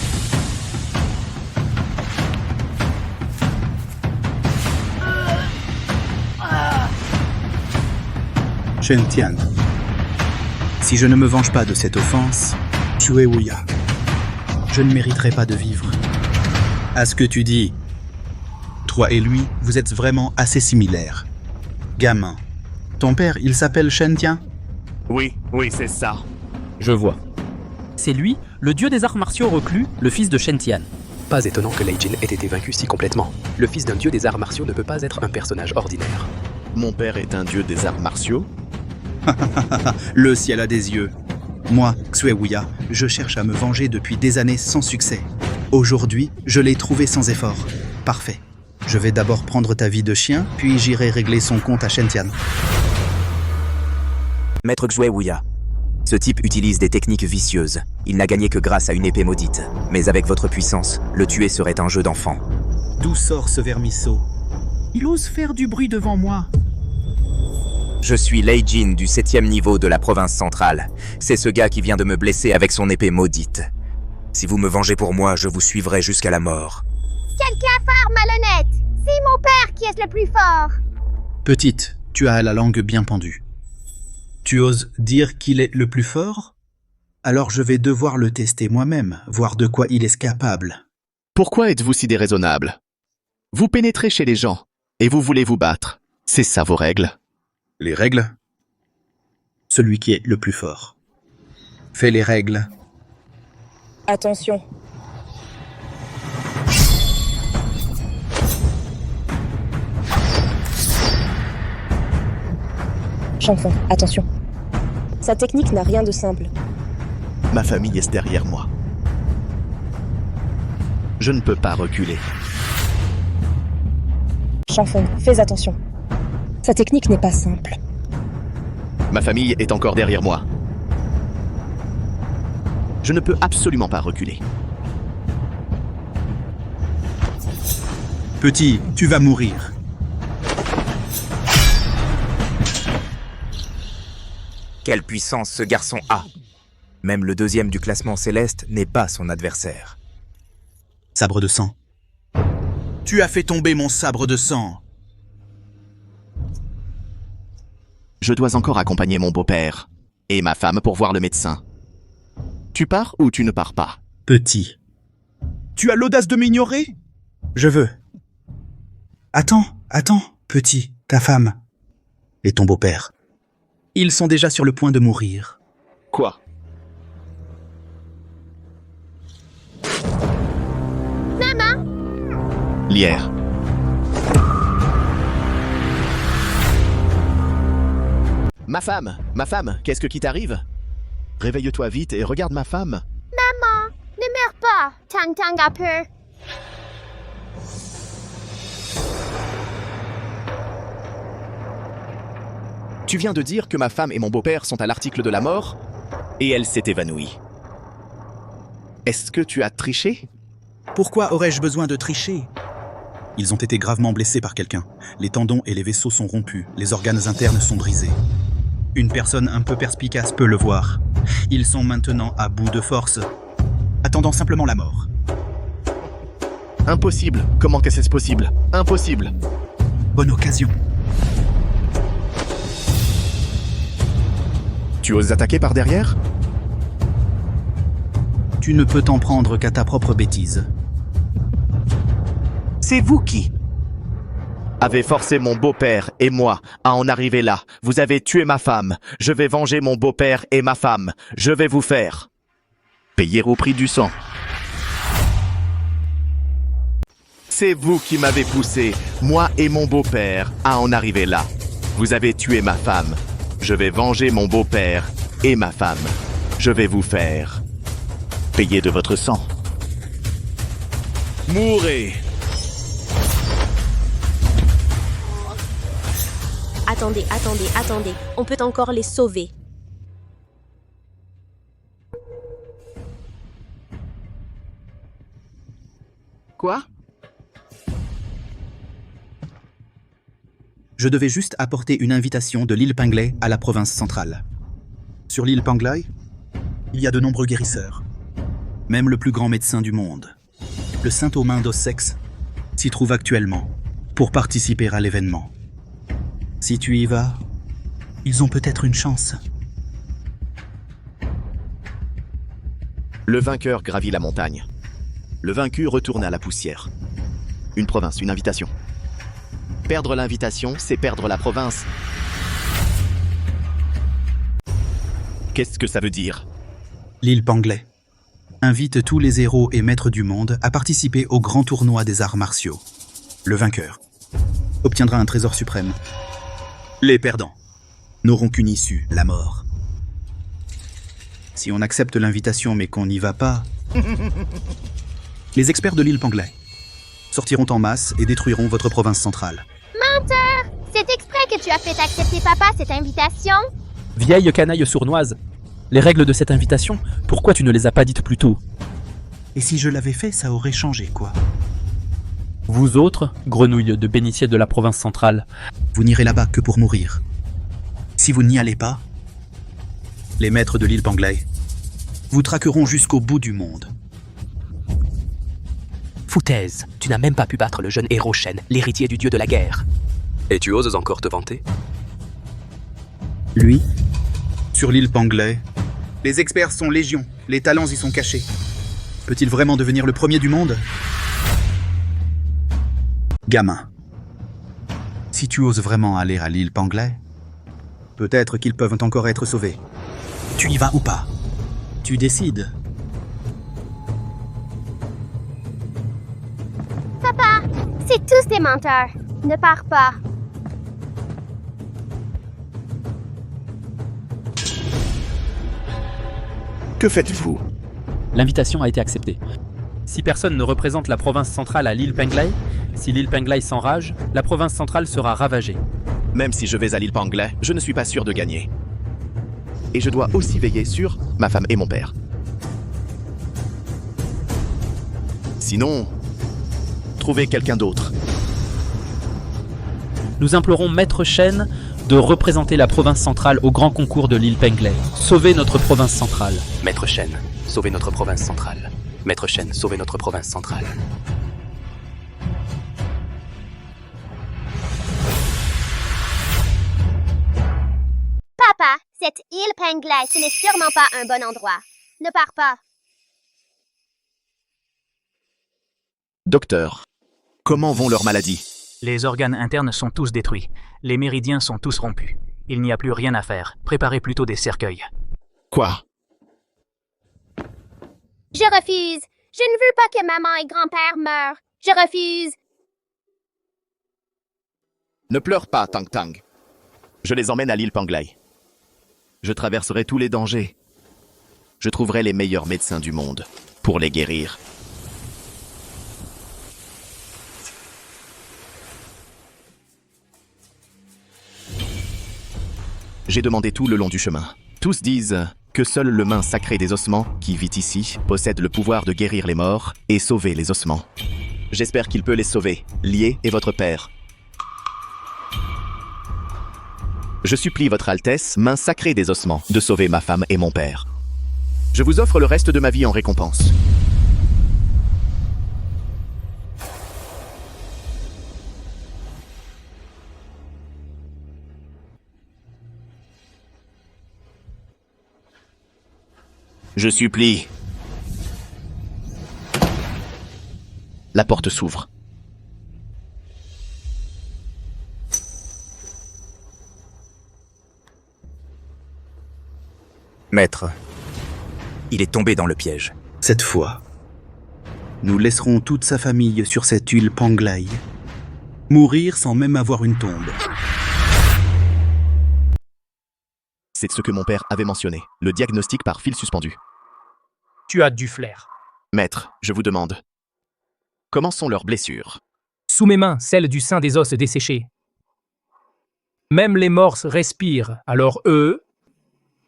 Shen Tian, si je ne me venge pas de cette offense, Xuewuya, je ne mériterai pas de vivre. À ce que tu dis, toi et lui, vous êtes vraiment assez similaires. Gamin, ton père, il s'appelle Shen Tian? Oui, c'est ça. Je vois. C'est lui, le dieu des arts martiaux reclus, le fils de Shen Tian. Pas étonnant que Lei Jin ait été vaincu si complètement. Le fils d'un dieu des arts martiaux ne peut pas être un personnage ordinaire. Mon père est un dieu des arts martiaux? Le ciel a des yeux. Moi, Xuewuya, je cherche à me venger depuis des années sans succès. Aujourd'hui, je l'ai trouvé sans effort. Parfait. Je vais d'abord prendre ta vie de chien, puis j'irai régler son compte à Shen Tian. Maître Xuewuya, ce type utilise des techniques vicieuses. Il n'a gagné que grâce à une épée maudite. Mais avec votre puissance, le tuer serait un jeu d'enfant. D'où sort ce vermisseau? Il ose faire du bruit devant moi. Je suis Lei Jin du 7e niveau de la province centrale. C'est ce gars qui vient de me blesser avec son épée maudite. Si vous me vengez pour moi, je vous suivrai jusqu'à la mort. Quel cafard malhonnête! C'est mon père qui est le plus fort! Petite, tu as la langue bien pendue. Tu oses dire qu'il est le plus fort? Alors je vais devoir le tester moi-même, voir de quoi il est capable. Pourquoi êtes-vous si déraisonnable? Vous pénétrez chez les gens, et vous voulez vous battre. C'est ça vos règles? Les règles? Celui qui est le plus fort. Fais les règles. Attention. Chanfan, attention. Sa technique n'a rien de simple. Ma famille est derrière moi. Je ne peux pas reculer. Chanfan, fais attention. Sa technique n'est pas simple. Ma famille est encore derrière moi. Je ne peux absolument pas reculer. Petit, tu vas mourir. Quelle puissance ce garçon a! Même le 2e du classement céleste n'est pas son adversaire. Sabre de sang. Tu as fait tomber mon sabre de sang. Je dois encore accompagner mon beau-père et ma femme pour voir le médecin. Tu pars ou tu ne pars pas? Petit. Tu as l'audace de m'ignorer? Je veux. Attends, petit, ta femme. Et ton beau-père. Ils sont déjà sur le point de mourir. Quoi? Maman! Lierre. Ma femme, qu'est-ce qui t'arrive? Réveille-toi vite et regarde ma femme. Maman, ne meurs pas! Tang Tang a peur. Tu viens de dire que ma femme et mon beau-père sont à l'article de la mort et elle s'est évanouie. Est-ce que tu as triché? Pourquoi aurais-je besoin de tricher? Ils ont été gravement blessés par quelqu'un. Les tendons et les vaisseaux sont rompus, les organes internes sont brisés. Une personne un peu perspicace peut le voir. Ils sont maintenant à bout de force, attendant simplement la mort. Impossible. Comment est-ce possible? Impossible. Bonne occasion. Tu oses attaquer par derrière? Tu ne peux t'en prendre qu'à ta propre bêtise. C'est vous qui avez forcé mon beau-père et moi à en arriver là. Vous avez tué ma femme. Je vais venger mon beau-père et ma femme. Je vais vous faire payer au prix du sang. C'est vous qui m'avez poussé, moi et mon beau-père, à en arriver là. Vous avez tué ma femme. Je vais venger mon beau-père et ma femme. Je vais vous faire payer de votre sang. Mourez! Attendez, attendez, attendez. On peut encore les sauver. Quoi? Je devais juste apporter une invitation de l'île Penglai à la province centrale. Sur l'île Penglai, il y a de nombreux guérisseurs. Même le plus grand médecin du monde, le saint Omin d'Ossex, s'y trouve actuellement pour participer à l'événement. Si tu y vas, ils ont peut-être une chance. Le vainqueur gravit la montagne. Le vaincu retourne à la poussière. Une province, une invitation. Perdre l'invitation, c'est perdre la province. Qu'est-ce que ça veut dire? L'île Penglai invite tous les héros et maîtres du monde à participer au grand tournoi des arts martiaux. Le vainqueur obtiendra un trésor suprême. Les perdants n'auront qu'une issue, la mort. Si on accepte l'invitation mais qu'on n'y va pas, les experts de l'île Penglai sortiront en masse et détruiront votre province centrale. Menteur! C'est exprès que tu as fait accepter papa cette invitation? Vieille canaille sournoise. Les règles de cette invitation, pourquoi tu ne les as pas dites plus tôt? Et si je l'avais fait, ça aurait changé, quoi. Vous autres, grenouilles de bénitiers de la province centrale, vous n'irez là-bas que pour mourir. Si vous n'y allez pas, les maîtres de l'île Penglai vous traqueront jusqu'au bout du monde. Foutaise, tu n'as même pas pu battre le jeune héros Shen, l'héritier du dieu de la guerre. Et tu oses encore te vanter? Lui, sur l'île Penglai, les experts sont légion, les talents y sont cachés. Peut-il vraiment devenir le premier du monde? Gamin, si tu oses vraiment aller à l'île Penglai, peut-être qu'ils peuvent encore être sauvés. Tu y vas ou pas? Tu décides. Papa, c'est tous des menteurs. Ne pars pas. Que faites-vous? L'invitation a été acceptée. Si personne ne représente la province centrale à l'île Penglai, si l'île Penglai s'enrage, la province centrale sera ravagée. Même si je vais à l'île Penglai, je ne suis pas sûr de gagner. Et je dois aussi veiller sur ma femme et mon père. Sinon, trouvez quelqu'un d'autre. Nous implorons Maître Shen de représenter la province centrale au grand concours de l'île Penglai. Sauvez notre province centrale. Maître Shen, sauvez notre province centrale. Maître Shen, sauvez notre province centrale. Papa, cette île Penglai, ce n'est sûrement pas un bon endroit. Ne pars pas. Docteur, comment vont leurs maladies? Les organes internes sont tous détruits. Les méridiens sont tous rompus. Il n'y a plus rien à faire. Préparez plutôt des cercueils. Quoi? Je refuse. Je ne veux pas que maman et grand-père meurent. Je refuse. Ne pleure pas, Tang Tang. Je les emmène à l'île Penglai. Je traverserai tous les dangers. Je trouverai les meilleurs médecins du monde pour les guérir. J'ai demandé tout le long du chemin. Tous disent que seul le main sacré des ossements, qui vit ici, possède le pouvoir de guérir les morts et sauver les ossements. J'espère qu'il peut les sauver, Lié et votre père. Je supplie votre Altesse, main sacrée des ossements, de sauver ma femme et mon père. Je vous offre le reste de ma vie en récompense. Je supplie. La porte s'ouvre. Maître, il est tombé dans le piège. Cette fois, nous laisserons toute sa famille sur cette île Panglai, mourir sans même avoir une tombe. C'est ce que mon père avait mentionné, le diagnostic par fil suspendu. Tu as du flair. Maître, je vous demande, comment sont leurs blessures? Sous mes mains, celle du sein des os desséchés. Même les morses respirent, alors eux,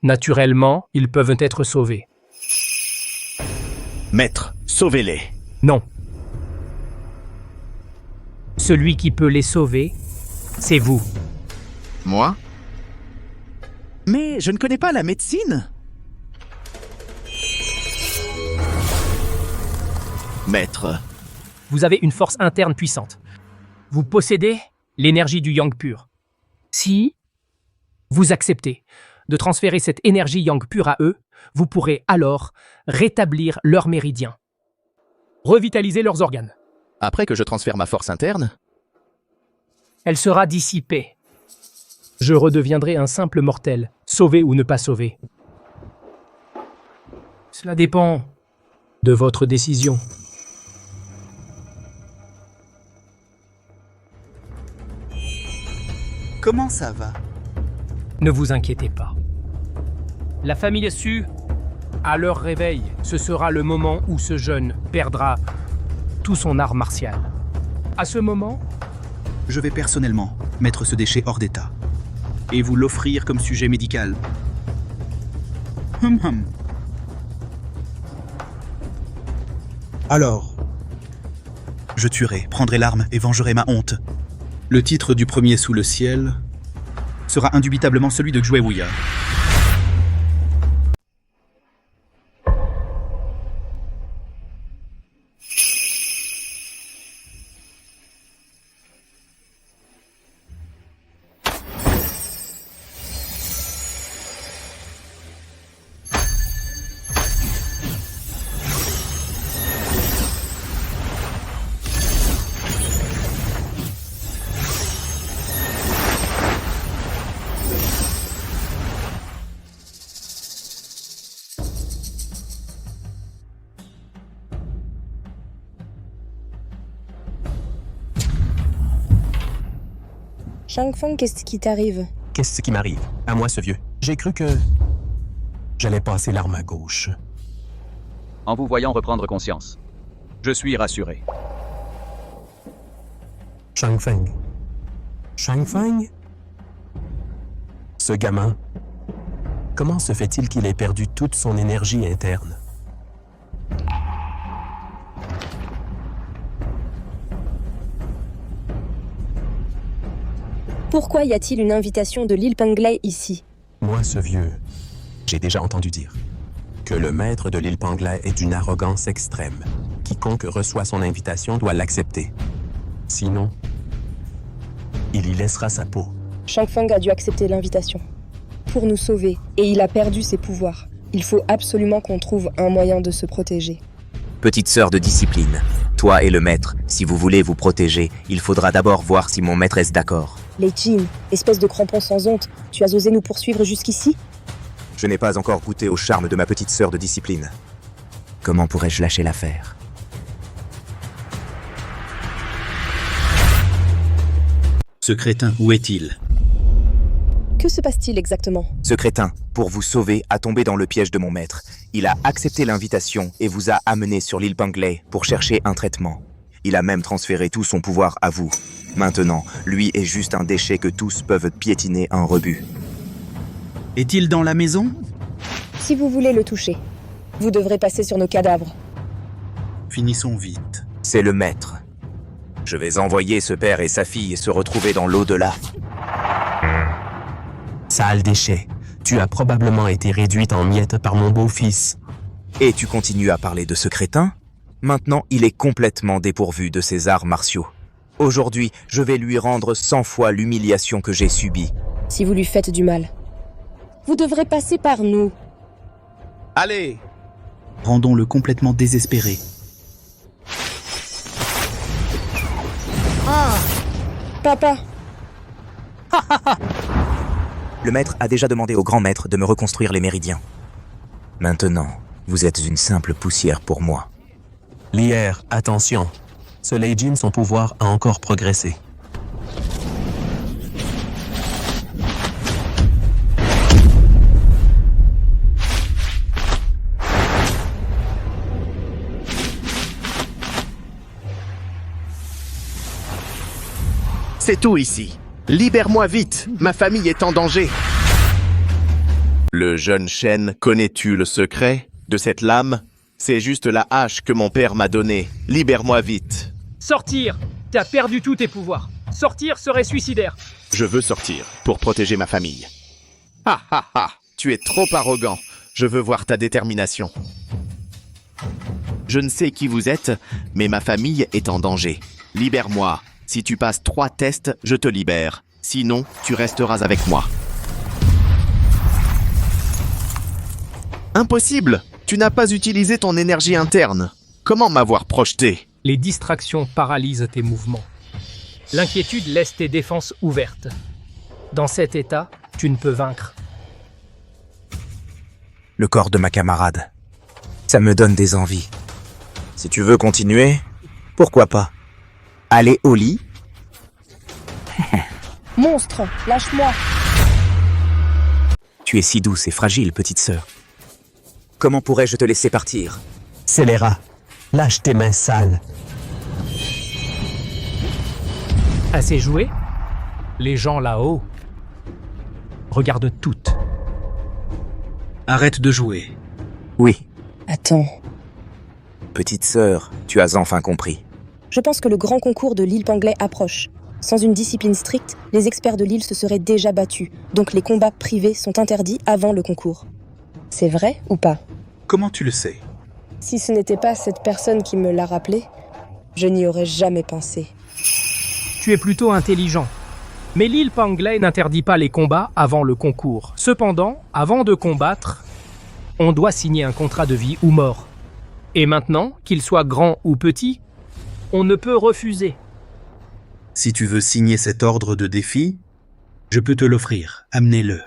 naturellement, ils peuvent être sauvés. Maître, sauvez-les. Non. Celui qui peut les sauver, c'est vous. Moi? Mais je ne connais pas la médecine. Maître. Vous avez une force interne puissante. Vous possédez l'énergie du yang pur. Si vous acceptez de transférer cette énergie yang pure à eux, vous pourrez alors rétablir leurs méridiens, revitaliser leurs organes. Après que je transfère ma force interne? Elle sera dissipée. Je redeviendrai un simple mortel, sauvé ou ne pas sauvé. Cela dépend de votre décision. Comment ça va? Ne vous inquiétez pas. La famille Su, à leur réveil, ce sera le moment où ce jeune perdra tout son art martial. À ce moment, Je vais personnellement mettre ce déchet hors d'état et vous l'offrir comme sujet médical. Alors, je tuerai, prendrai l'arme et vengerai ma honte. Le titre du premier sous le ciel sera indubitablement celui de Zhuge Wuya. Shangfeng, qu'est-ce qui t'arrive? Qu'est-ce qui m'arrive? À moi, ce vieux. J'ai cru que j'allais passer l'arme à gauche. En vous voyant reprendre conscience, je suis rassuré. Shangfeng. Shangfeng? Ce gamin, comment se fait-il qu'il ait perdu toute son énergie interne? Pourquoi y a-t-il une invitation de l'île Panglai ici? Moi, ce vieux, j'ai déjà entendu dire que le maître de l'île Panglai est d'une arrogance extrême. Quiconque reçoit son invitation doit l'accepter. Sinon, il y laissera sa peau. Shangfeng a dû accepter l'invitation pour nous sauver et il a perdu ses pouvoirs. Il faut absolument qu'on trouve un moyen de se protéger. Petite sœur de discipline, toi et le maître, si vous voulez vous protéger, il faudra d'abord voir si mon maître est d'accord. Les Jin, espèce de crampon sans honte, tu as osé nous poursuivre jusqu'ici? Je n'ai pas encore goûté au charme de ma petite sœur de discipline. Comment pourrais-je lâcher l'affaire? Ce crétin, où est-il? Que se passe-t-il exactement? Ce crétin, pour vous sauver, a tombé dans le piège de mon maître. Il a accepté l'invitation et vous a amené sur l'île Panglai pour chercher un traitement. Il a même transféré tout son pouvoir à vous. Maintenant, lui est juste un déchet que tous peuvent piétiner un rebut. Est-il dans la maison? Si vous voulez le toucher, vous devrez passer sur nos cadavres. Finissons vite. C'est le maître. Je vais envoyer ce père et sa fille se retrouver dans l'au-delà. Sale déchet, tu as probablement été réduite en miettes par mon beau-fils. Et tu continues à parler de ce crétin? Maintenant, il est complètement dépourvu de ses arts martiaux. Aujourd'hui, je vais lui rendre 100 fois l'humiliation que j'ai subie. Si vous lui faites du mal, vous devrez passer par nous. Allez! Rendons-le complètement désespéré. Papa, Le maître a déjà demandé au grand maître de me reconstruire les méridiens. Maintenant, vous êtes une simple poussière pour moi. Lier, attention. Ce Leijin, son pouvoir a encore progressé. C'est tout ici. Libère-moi vite, ma famille est en danger. Le jeune Shen, connais-tu le secret de cette lame? C'est juste la hache que mon père m'a donnée. Libère-moi vite. Sortir! T'as perdu tous tes pouvoirs. Sortir serait suicidaire. Je veux sortir pour protéger ma famille. Ha ha ha, tu es trop arrogant. Je veux voir ta détermination. Je ne sais qui vous êtes, mais ma famille est en danger. Libère-moi. Si tu passes 3 tests, je te libère. Sinon, tu resteras avec moi. Impossible! Tu n'as pas utilisé ton énergie interne. Comment m'avoir projeté? Les distractions paralysent tes mouvements. L'inquiétude laisse tes défenses ouvertes. Dans cet état, tu ne peux vaincre. Le corps de ma camarade. Ça me donne des envies. Si tu veux continuer, pourquoi pas? Allez au lit. monstre, lâche-moi. Tu es si douce et fragile, petite sœur. Comment pourrais-je te laisser partir? Scélérat, lâche tes mains sales. Assez joué? Les gens là-haut regardent toutes. Arrête de jouer. Oui. Attends, Petite sœur, tu as enfin compris. je pense que le grand concours de l'île Panglais approche. Sans une discipline stricte, les experts de l'île se seraient déjà battus, donc les combats privés sont interdits avant le concours. C'est vrai ou pas? Comment tu le sais? Si ce n'était pas cette personne qui me l'a rappelé, je n'y aurais jamais pensé. Tu es plutôt intelligent. Mais l'île Panglais n'interdit pas les combats avant le concours. Cependant, avant de combattre, on doit signer un contrat de vie ou mort. Et maintenant, qu'il soit grand ou petit, on ne peut refuser. Si tu veux signer cet ordre de défi, je peux te l'offrir. Amenez-le.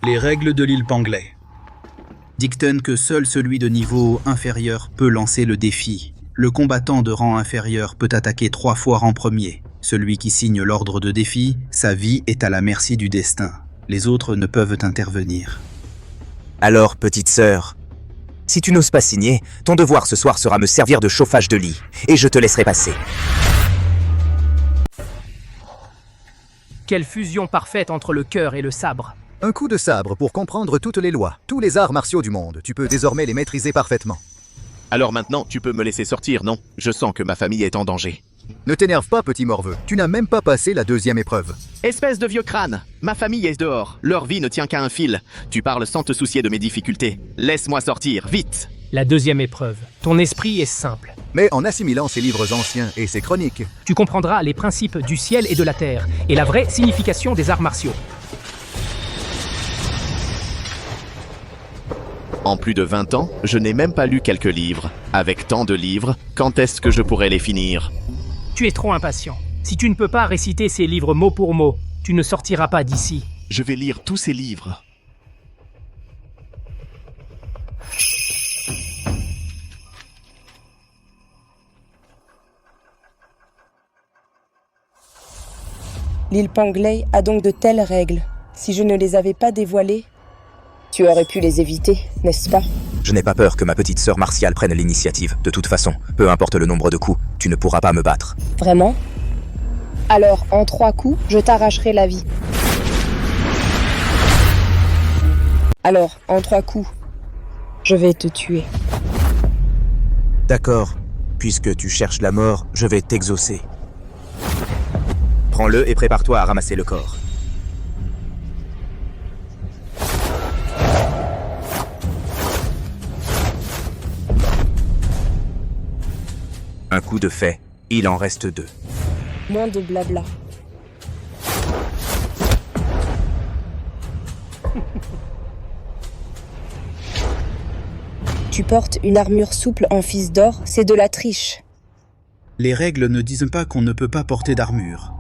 Les règles de l'île Panglais dictent que seul celui de niveau inférieur peut lancer le défi. Le combattant de rang inférieur peut attaquer 3 fois en premier. Celui qui signe l'ordre de défi, sa vie est à la merci du destin. Les autres ne peuvent intervenir. Alors, petite sœur, si tu n'oses pas signer, ton devoir ce soir sera me servir de chauffage de lit, et je te laisserai passer. Quelle fusion parfaite entre le cœur et le sabre. Un coup de sabre pour comprendre toutes les lois, tous les arts martiaux du monde. Tu peux désormais les maîtriser parfaitement. Alors maintenant, tu peux me laisser sortir, non? Je sens que ma famille est en danger. Ne t'énerve pas, petit morveux. Tu n'as même pas passé la 2e épreuve. Espèce de vieux crâne, ma famille est dehors. Leur vie ne tient qu'à un fil. Tu parles sans te soucier de mes difficultés. Laisse-moi sortir, vite! La 2e épreuve. Ton esprit est simple. Mais en assimilant ces livres anciens et ces chroniques, Tu comprendras les principes du ciel et de la terre, et la vraie signification des arts martiaux. En plus de 20 ans, je n'ai même pas lu quelques livres. Avec tant de livres, quand est-ce que je pourrais les finir? Tu es trop impatient. Si tu ne peux pas réciter ces livres mot pour mot, tu ne sortiras pas d'ici. Je vais lire tous ces livres. L'île Panglais a donc de telles règles. Si je ne les avais pas dévoilées, tu aurais pu les éviter, n'est-ce pas? Je n'ai pas peur que ma petite sœur martiale prenne l'initiative. De toute façon, peu importe le nombre de coups, tu ne pourras pas me battre. Vraiment? Alors, en 3 coups, je t'arracherai la vie. Alors, en 3 coups, je vais te tuer. D'accord. Puisque tu cherches la mort, je vais t'exaucer. Prends-le et prépare-toi à ramasser le corps. Un coup de fait, il en reste 2. Moins de blabla. Tu portes une armure souple en fils d'or, c'est de la triche. Les règles ne disent pas qu'on ne peut pas porter d'armure.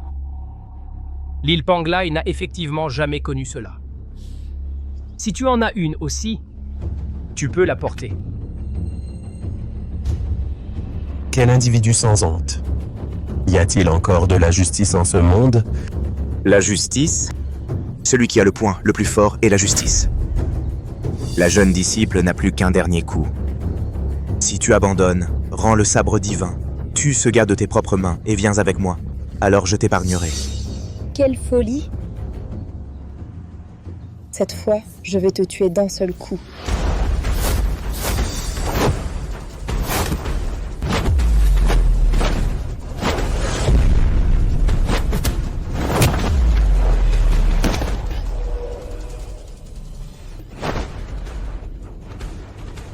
L'île Panglai n'a effectivement jamais connu cela. Si tu en as une aussi, tu peux la porter. Quel individu sans honte. Y a-t-il encore de la justice en ce monde? La justice? Celui qui a le poing le plus fort est la justice. La jeune disciple n'a plus qu'un dernier coup. Si tu abandonnes, rends le sabre divin, tue ce gars de tes propres mains et viens avec moi. Alors je t'épargnerai. Quelle folie! Cette fois, je vais te tuer d'un seul coup.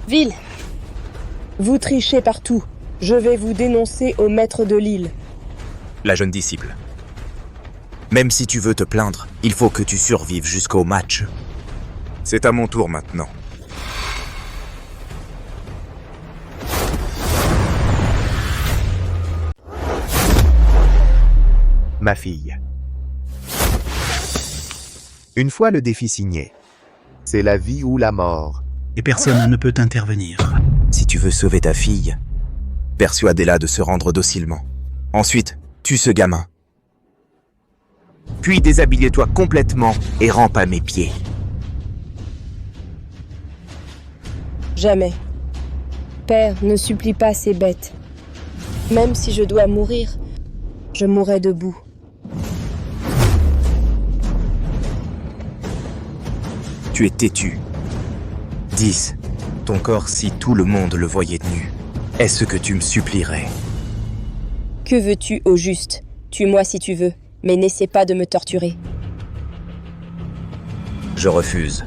Ville! Vous trichez partout. Je vais vous dénoncer au maître de l'île. La jeune disciple. Même si tu veux te plaindre, il faut que tu survives jusqu'au match. C'est à mon tour maintenant. Ma fille. Une fois le défi signé, c'est la vie ou la mort. Et personne ne peut intervenir. Si tu veux sauver ta fille, persuadez-la de se rendre docilement. Ensuite, tue ce gamin. Puis déshabille-toi complètement et rampe à mes pieds. Jamais. Père, ne supplie pas ces bêtes. Même si je dois mourir, je mourrai debout. Tu es têtu. 10. Ton corps si tout le monde le voyait nu. Est-ce que tu me supplierais? Que veux-tu au juste? Tue-moi si tu veux, mais n'essaie pas de me torturer. Je refuse.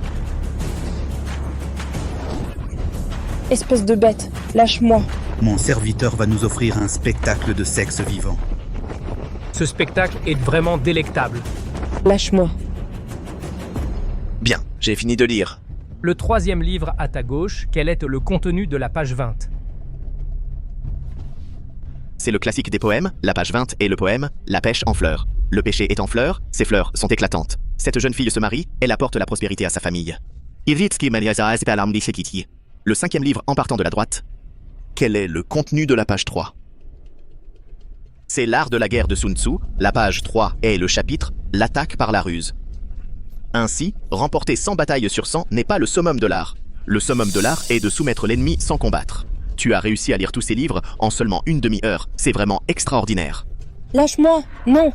Espèce de bête, lâche-moi. Mon serviteur va nous offrir un spectacle de sexe vivant. Ce spectacle est vraiment délectable. Lâche-moi. Bien, j'ai fini de lire. Le 3e livre à ta gauche, quel est le contenu de la page 20? C'est le classique des poèmes, la page 20 et le poème « La pêche en fleurs ». Le péché est en fleurs, ses fleurs sont éclatantes. Cette jeune fille se marie, elle apporte la prospérité à sa famille. Le 5e livre en partant de la droite. Quel est le contenu de la page 3? C'est l'art de la guerre de Sun Tzu, la page 3 est le chapitre « L'attaque par la ruse ». Ainsi, remporter 100 batailles sur 100 n'est pas le summum de l'art. Le summum de l'art est de soumettre l'ennemi sans combattre. Tu as réussi à lire tous ces livres en seulement une demi-heure. C'est vraiment extraordinaire. Lâche-moi, non.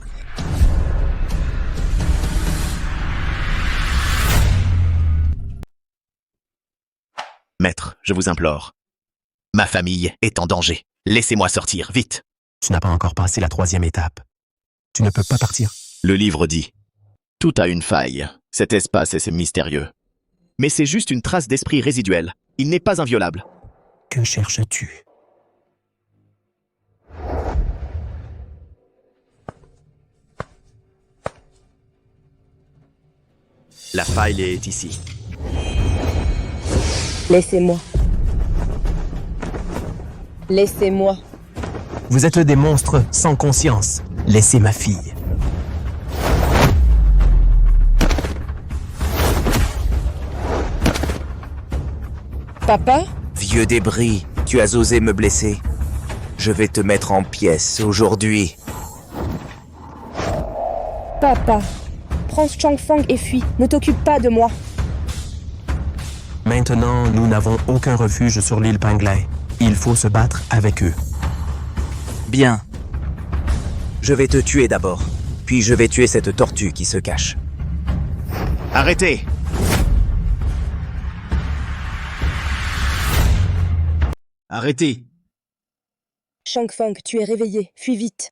Maître, je vous implore. Ma famille est en danger. Laissez-moi sortir, vite. Tu n'as pas encore passé la 3e étape. Tu ne peux pas partir. Le livre dit « Tout a une faille. Cet espace est mystérieux. Mais c'est juste une trace d'esprit résiduelle. Il n'est pas inviolable. » Que cherches-tu? La faille est ici. Laissez-moi. Laissez-moi. Vous êtes des monstres sans conscience. Laissez ma fille. Papa? Vieux débris, tu as osé me blesser. Je vais te mettre en pièces aujourd'hui. Papa, prends Changfang et fuis. Ne t'occupe pas de moi. Maintenant, nous n'avons aucun refuge sur l'île Panglai. Il faut se battre avec eux. Bien. Je vais te tuer d'abord. Puis je vais tuer cette tortue qui se cache. Arrêtez! Arrêtez! Changfang, tu es réveillé. Fuis vite.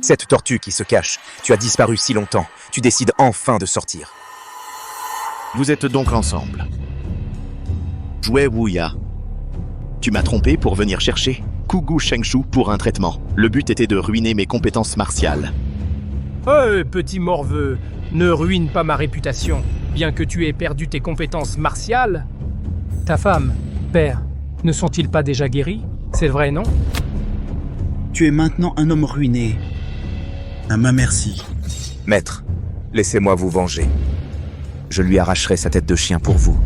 Cette tortue qui se cache, tu as disparu si longtemps. Tu décides enfin de sortir. Vous êtes donc ensemble. Jouet Wuya. Tu m'as trompé pour venir chercher Kugu Shengshu pour un traitement. Le but était de ruiner mes compétences martiales. Oh, petit morveux, ne ruine pas ma réputation. Bien que tu aies perdu tes compétences martiales, Ta femme, père, ne sont-ils pas déjà guéris? C'est vrai, non? Tu es maintenant un homme ruiné. À ma merci. Maître, laissez-moi vous venger. Je lui arracherai sa tête de chien pour vous.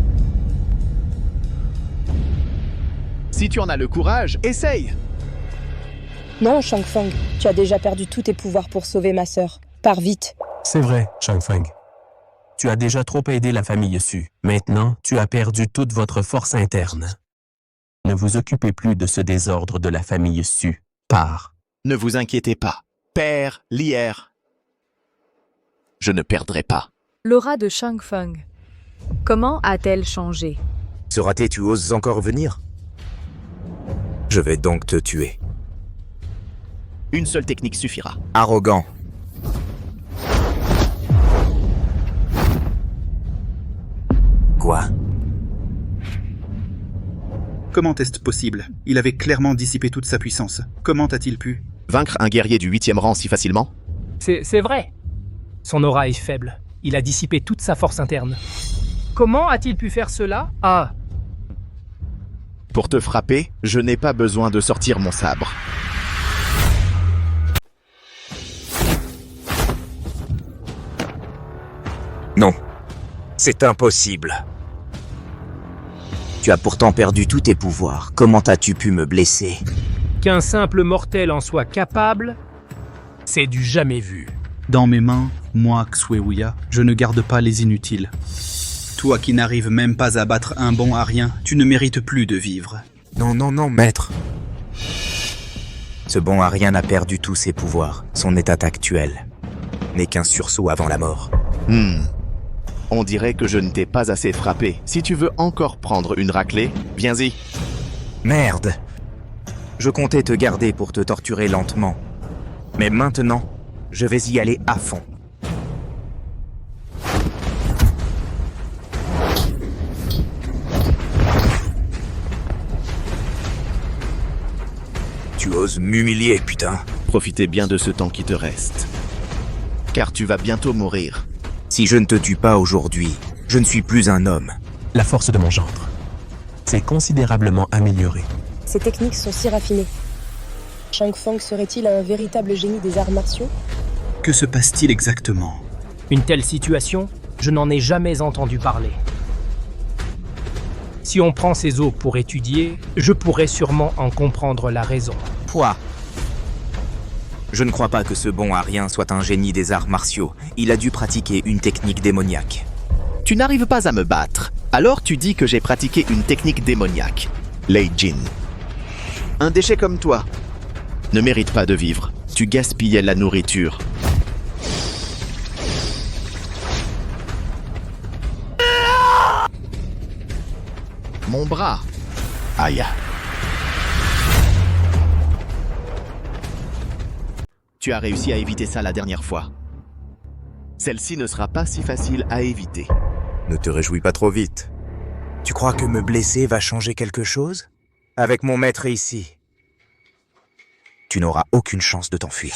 Si tu en as le courage, essaye! Non, Shangfeng, tu as déjà perdu tous tes pouvoirs pour sauver ma sœur. Pars vite. C'est vrai, Shangfeng. Tu as déjà trop aidé la famille Su. Maintenant, tu as perdu toute votre force interne. Ne vous occupez plus de ce désordre de la famille Su. Pars. Ne vous inquiétez pas. Père Lier. Je ne perdrai pas. L'aura de Shangfeng. Comment a-t-elle changé? Sera-t-il, tu oses encore venir? Je vais donc te tuer. Une seule technique suffira. Arrogant. Quoi? Comment est-ce possible? Il avait clairement dissipé toute sa puissance. Comment a-t-il pu? Vaincre un guerrier du 8e rang si facilement? C'est vrai. Son aura est faible. Il a dissipé toute sa force interne. Comment a-t-il pu faire cela? Ah. Pour te frapper, je n'ai pas besoin de sortir mon sabre. Non. C'est impossible. Tu as pourtant perdu tous tes pouvoirs. Comment as-tu pu me blesser? Qu'un simple mortel en soit capable, c'est du jamais vu. Dans mes mains, moi, Xuewuya, je ne garde pas les inutiles. Toi qui n'arrives même pas à battre un bon arien, tu ne mérites plus de vivre. Non, non, non, maître. Ce bon arien a perdu tous ses pouvoirs. Son état actuel n'est qu'un sursaut avant la mort. On dirait que je ne t'ai pas assez frappé. Si tu veux encore prendre une raclée, viens-y. Merde. Je comptais te garder pour te torturer lentement. Mais maintenant, je vais y aller à fond. Tu oses m'humilier, putain. Profitez bien de ce temps qui te reste. Car tu vas bientôt mourir. Si je ne te tue pas aujourd'hui, je ne suis plus un homme. La force de mon gendre s'est considérablement améliorée. Ces techniques sont si raffinées. Shangfeng serait-il un véritable génie des arts martiaux? Que se passe-t-il exactement? Une telle situation, je n'en ai jamais entendu parler. Si on prend ces os pour étudier, je pourrais sûrement en comprendre la raison. Quoi? Je ne crois pas que ce bon arien soit un génie des arts martiaux. Il a dû pratiquer une technique démoniaque. Tu n'arrives pas à me battre. Alors tu dis que j'ai pratiqué une technique démoniaque. Lei Jin. Un déchet comme toi ne mérite pas de vivre. Tu gaspillais la nourriture. Mon bras. Aïe. Tu as réussi à éviter ça la dernière fois. Celle-ci ne sera pas si facile à éviter. Ne te réjouis pas trop vite. Tu crois que me blesser va changer quelque chose? Avec mon maître ici, tu n'auras aucune chance de t'enfuir.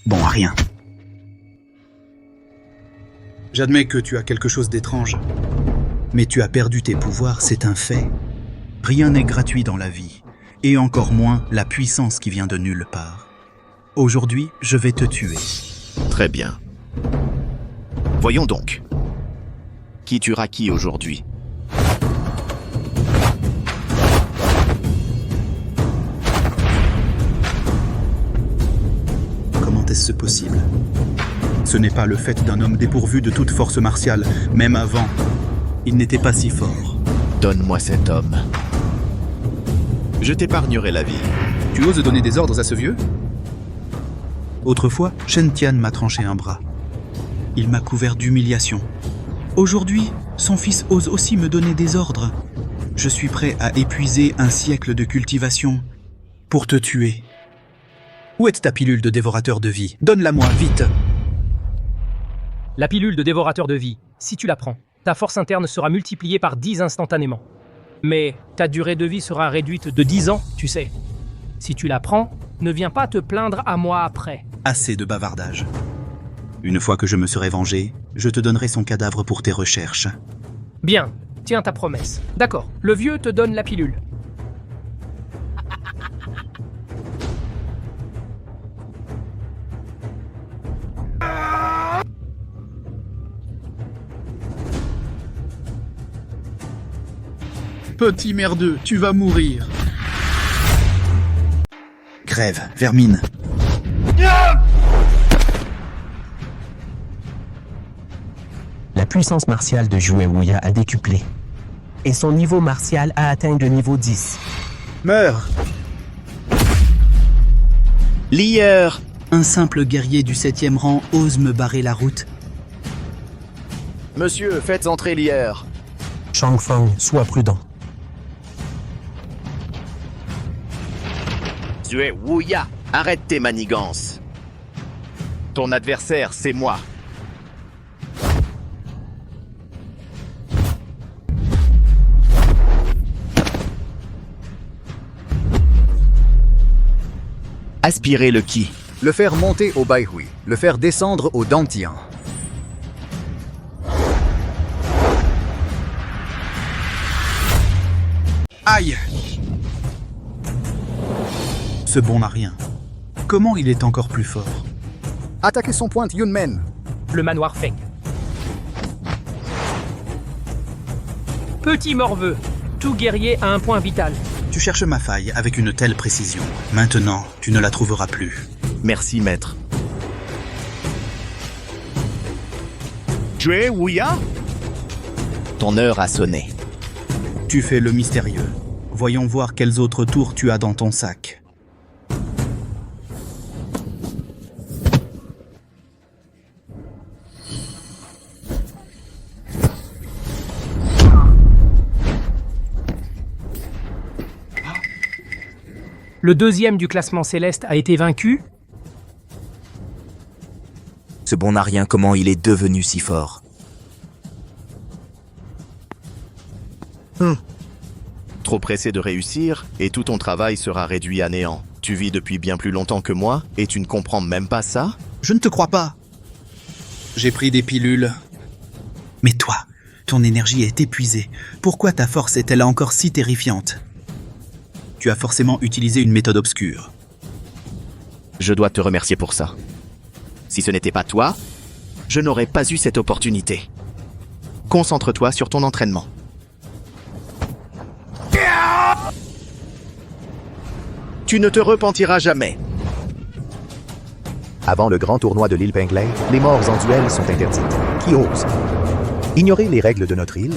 Bon, rien. J'admets que tu as quelque chose d'étrange. Mais tu as perdu tes pouvoirs, c'est un fait. Rien n'est gratuit dans la vie, et encore moins la puissance qui vient de nulle part. Aujourd'hui, je vais te tuer. Très bien. Voyons donc. Qui tuera qui aujourd'hui? Comment est-ce possible? Ce n'est pas le fait d'un homme dépourvu de toute force martiale. Même avant, il n'était pas si fort. Donne-moi cet homme. Je t'épargnerai la vie. Tu oses donner des ordres à ce vieux? Autrefois, Shen Tian m'a tranché un bras. Il m'a couvert d'humiliation. Aujourd'hui, son fils ose aussi me donner des ordres. Je suis prêt à épuiser un siècle de cultivation pour te tuer. Où est ta pilule de dévorateur de vie? Donne-la-moi, vite! La pilule de dévorateur de vie, si tu la prends, ta force interne sera multipliée par 10 instantanément. Mais ta durée de vie sera réduite de 10 ans, tu sais. Si tu la prends, ne viens pas te plaindre à moi après. Assez de bavardage. Une fois que je me serai vengé, je te donnerai son cadavre pour tes recherches. Bien, Tiens ta promesse. D'accord, le vieux te donne la pilule. Petit merdeux, tu vas mourir. Crève, vermine. La puissance martiale de Jouet Wuya a décuplé. Et son niveau martial a atteint le niveau 10. Meurs. Lieur. Un simple guerrier du 7e rang ose me barrer la route. Monsieur, faites entrer Lieur. Changfeng, sois prudent. Jouet Wuya, arrête tes manigances. Ton adversaire, c'est moi. Aspirer le ki. Le faire monter au Baihui, le faire descendre au Dantian. Aïe! Ce bon n'a rien. Comment il est encore plus fort? Attaquez son pointe, Yunmen. Le manoir Feng. Petit morveux, tout guerrier a un point vital. Tu cherches ma faille avec une telle précision. Maintenant, tu ne la trouveras plus. Merci, maître. Jouet Wuya? Ton heure a sonné. Tu fais le mystérieux. Voyons voir quels autres tours tu as dans ton sac. Le deuxième du classement céleste a été vaincu. Ce bon n'a rien, comment il est devenu si fort? Trop pressé de réussir, et tout ton travail sera réduit à néant. Tu vis depuis bien plus longtemps que moi, et tu ne comprends même pas ça? Je ne te crois pas. J'ai pris des pilules. Mais toi, ton énergie est épuisée. Pourquoi ta force est-elle encore si terrifiante? Tu as forcément utilisé une méthode obscure. Je dois te remercier pour ça. Si ce n'était pas toi, je n'aurais pas eu cette opportunité. Concentre-toi sur ton entraînement. Tu ne te repentiras jamais. Avant le grand tournoi de l'île Penglai, les morts en duel sont interdites. Qui ose ignorer les règles de notre île?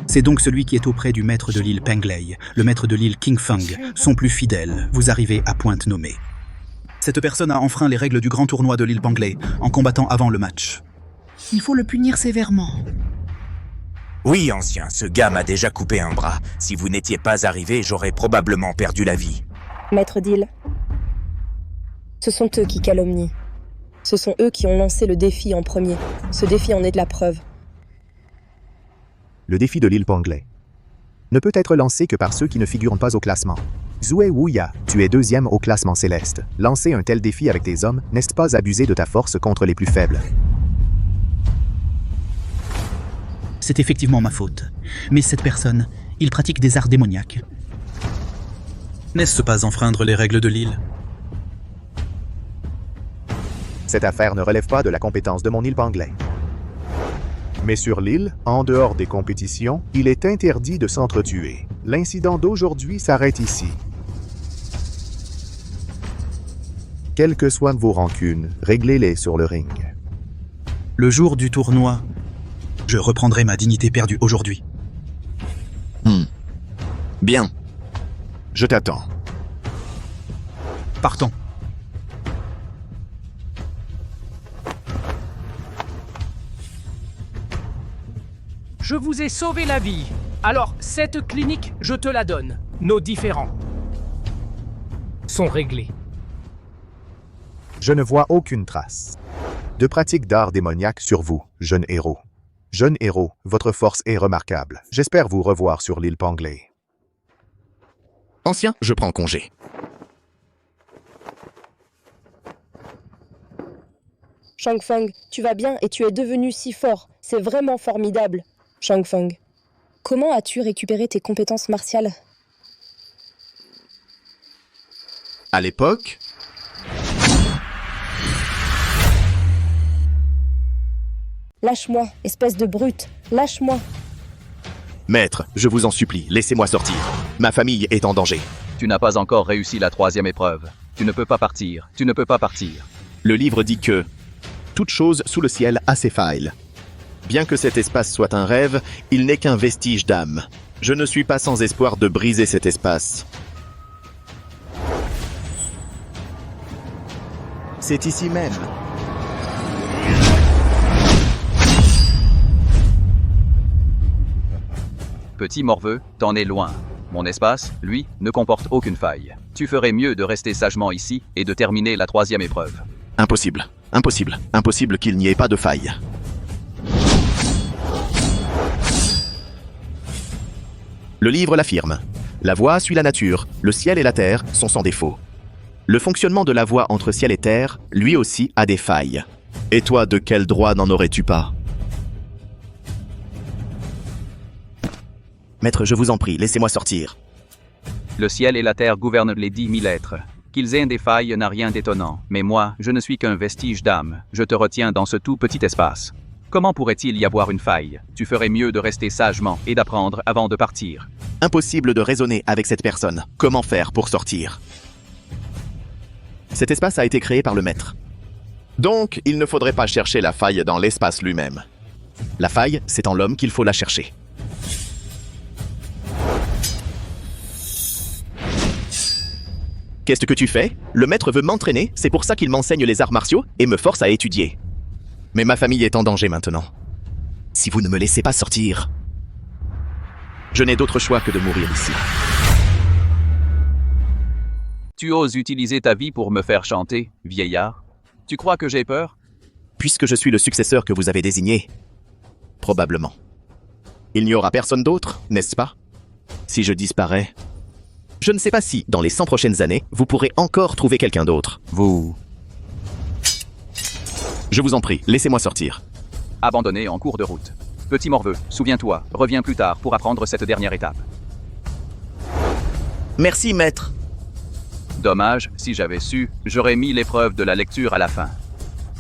C'est donc celui qui est auprès du maître de l'île Penglai, le maître de l'île Qingfeng, son plus fidèle. Vous arrivez à pointe nommée. Cette personne a enfreint les règles du grand tournoi de l'île Penglai en combattant avant le match. Il faut le punir sévèrement. Oui, ancien, ce gars m'a déjà coupé un bras. Si vous n'étiez pas arrivé, j'aurais probablement perdu la vie. Maître d'île, ce sont eux qui calomnient. Ce sont eux qui ont lancé le défi en premier. Ce défi en est de la preuve. Le défi de l'île Penglai ne peut être lancé que par ceux qui ne figurent pas au classement. Jouet Wuya, tu es deuxième au classement céleste. Lancer un tel défi avec tes hommes, n'est-ce pas abuser de ta force contre les plus faibles? C'est effectivement ma faute. Mais cette personne, il pratique des arts démoniaques. N'est-ce pas enfreindre les règles de l'île? Cette affaire ne relève pas de la compétence de mon île Penglai. Mais sur l'île, en dehors des compétitions, il est interdit de s'entretuer. L'incident d'aujourd'hui s'arrête ici. Quelles que soient vos rancunes, réglez-les sur le ring. Le jour du tournoi, je reprendrai ma dignité perdue aujourd'hui. Bien. Je t'attends. Partons. Je vous ai sauvé la vie. Alors, cette clinique, je te la donne. Nos différends sont réglés. Je ne vois aucune trace de pratique d'art démoniaque sur vous, jeune héros. Jeune héros, votre force est remarquable. J'espère vous revoir sur l'île Pangley. Ancien, je prends congé. Shangfeng, tu vas bien et tu es devenu si fort. C'est vraiment formidable. Shangfeng, comment as-tu récupéré tes compétences martiales? À l'époque, Lâche-moi, espèce de brute. Lâche-moi. maître, je vous en supplie, laissez-moi sortir. Ma famille est en danger. Tu n'as pas encore réussi la 3e épreuve. Tu ne peux pas partir. Tu ne peux pas partir. Le livre dit que toute chose sous le ciel a ses failles. Bien que cet espace soit un rêve, il n'est qu'un vestige d'âme. Je ne suis pas sans espoir de briser cet espace. C'est ici même. Petit morveux, t'en es loin. Mon espace, lui, ne comporte aucune faille. Tu ferais mieux de rester sagement ici et de terminer la 3e épreuve. Impossible, impossible, impossible qu'il n'y ait pas de faille. Le livre l'affirme. La voie suit la nature, le ciel et la terre sont sans défaut. Le fonctionnement de la voie entre ciel et terre, lui aussi, a des failles. Et toi, de quel droit n'en aurais-tu pas? Maître, je vous en prie, laissez-moi sortir. Le ciel et la terre gouvernent les 10 000 êtres. Qu'ils aient des failles n'a rien d'étonnant, mais moi, je ne suis qu'un vestige d'âme. Je te retiens dans ce tout petit espace. Comment pourrait-il y avoir une faille? Tu ferais mieux de rester sagement et d'apprendre avant de partir. Impossible de raisonner avec cette personne. Comment faire pour sortir? Cet espace a été créé par le maître. Donc, il ne faudrait pas chercher la faille dans l'espace lui-même. La faille, c'est en l'homme qu'il faut la chercher. Qu'est-ce que tu fais? Le maître veut m'entraîner, c'est pour ça qu'il m'enseigne les arts martiaux et me force à étudier. Mais ma famille est en danger maintenant. Si vous ne me laissez pas sortir, je n'ai d'autre choix que de mourir ici. Tu oses utiliser ta vie pour me faire chanter, vieillard? Tu crois que j'ai peur? Puisque je suis le successeur que vous avez désigné, probablement. Il n'y aura personne d'autre, n'est-ce pas? Si je disparais, je ne sais pas si, dans les 100 prochaines années, vous pourrez encore trouver quelqu'un d'autre. Vous... Je vous en prie, laissez-moi sortir. Abandonné en cours de route. Petit morveux, souviens-toi, reviens plus tard pour apprendre cette dernière étape. Merci, maître. Dommage, si j'avais su, j'aurais mis l'épreuve de la lecture à la fin.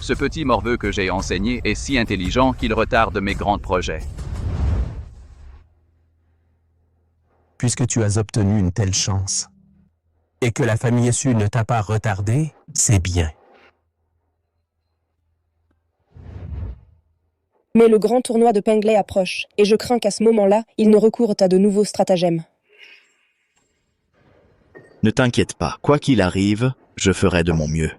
Ce petit morveux que j'ai enseigné est si intelligent qu'il retarde mes grands projets. Puisque tu as obtenu une telle chance, et que la famille Su ne t'a pas retardé, c'est bien. Mais le grand tournoi de Pangley approche, et je crains qu'à ce moment-là, ils ne recourent à de nouveaux stratagèmes. Ne t'inquiète pas, quoi qu'il arrive, je ferai de mon mieux.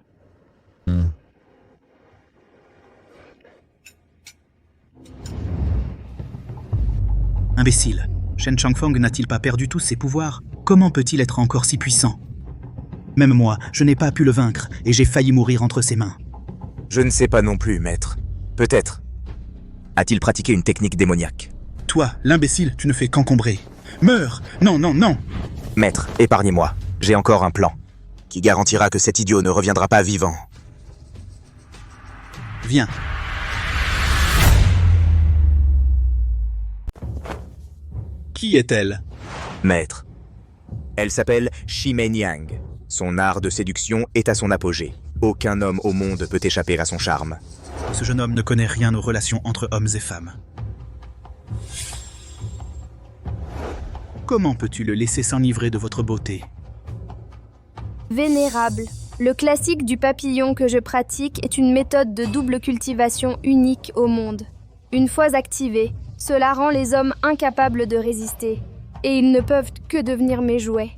Imbécile, Shen Changfeng n'a-t-il pas perdu tous ses pouvoirs? Comment peut-il être encore si puissant? Même moi, je n'ai pas pu le vaincre, et j'ai failli mourir entre ses mains. Je ne sais pas non plus, maître. Peut-être. A-t-il pratiqué une technique démoniaque? Toi, l'imbécile, tu ne fais qu'encombrer. Meurs! Non, non, non! Maître, épargnez-moi. J'ai encore un plan, qui garantira que cet idiot ne reviendra pas vivant. Viens. Qui est-elle? Maître. Elle s'appelle Shimen Yang. Son art de séduction est à son apogée. Aucun homme au monde peut échapper à son charme. Ce jeune homme ne connaît rien aux relations entre hommes et femmes. Comment peux-tu le laisser s'enivrer de votre beauté? Vénérable, le classique du papillon que je pratique est une méthode de double cultivation unique au monde. Une fois activée, cela rend les hommes incapables de résister, et ils ne peuvent que devenir mes jouets.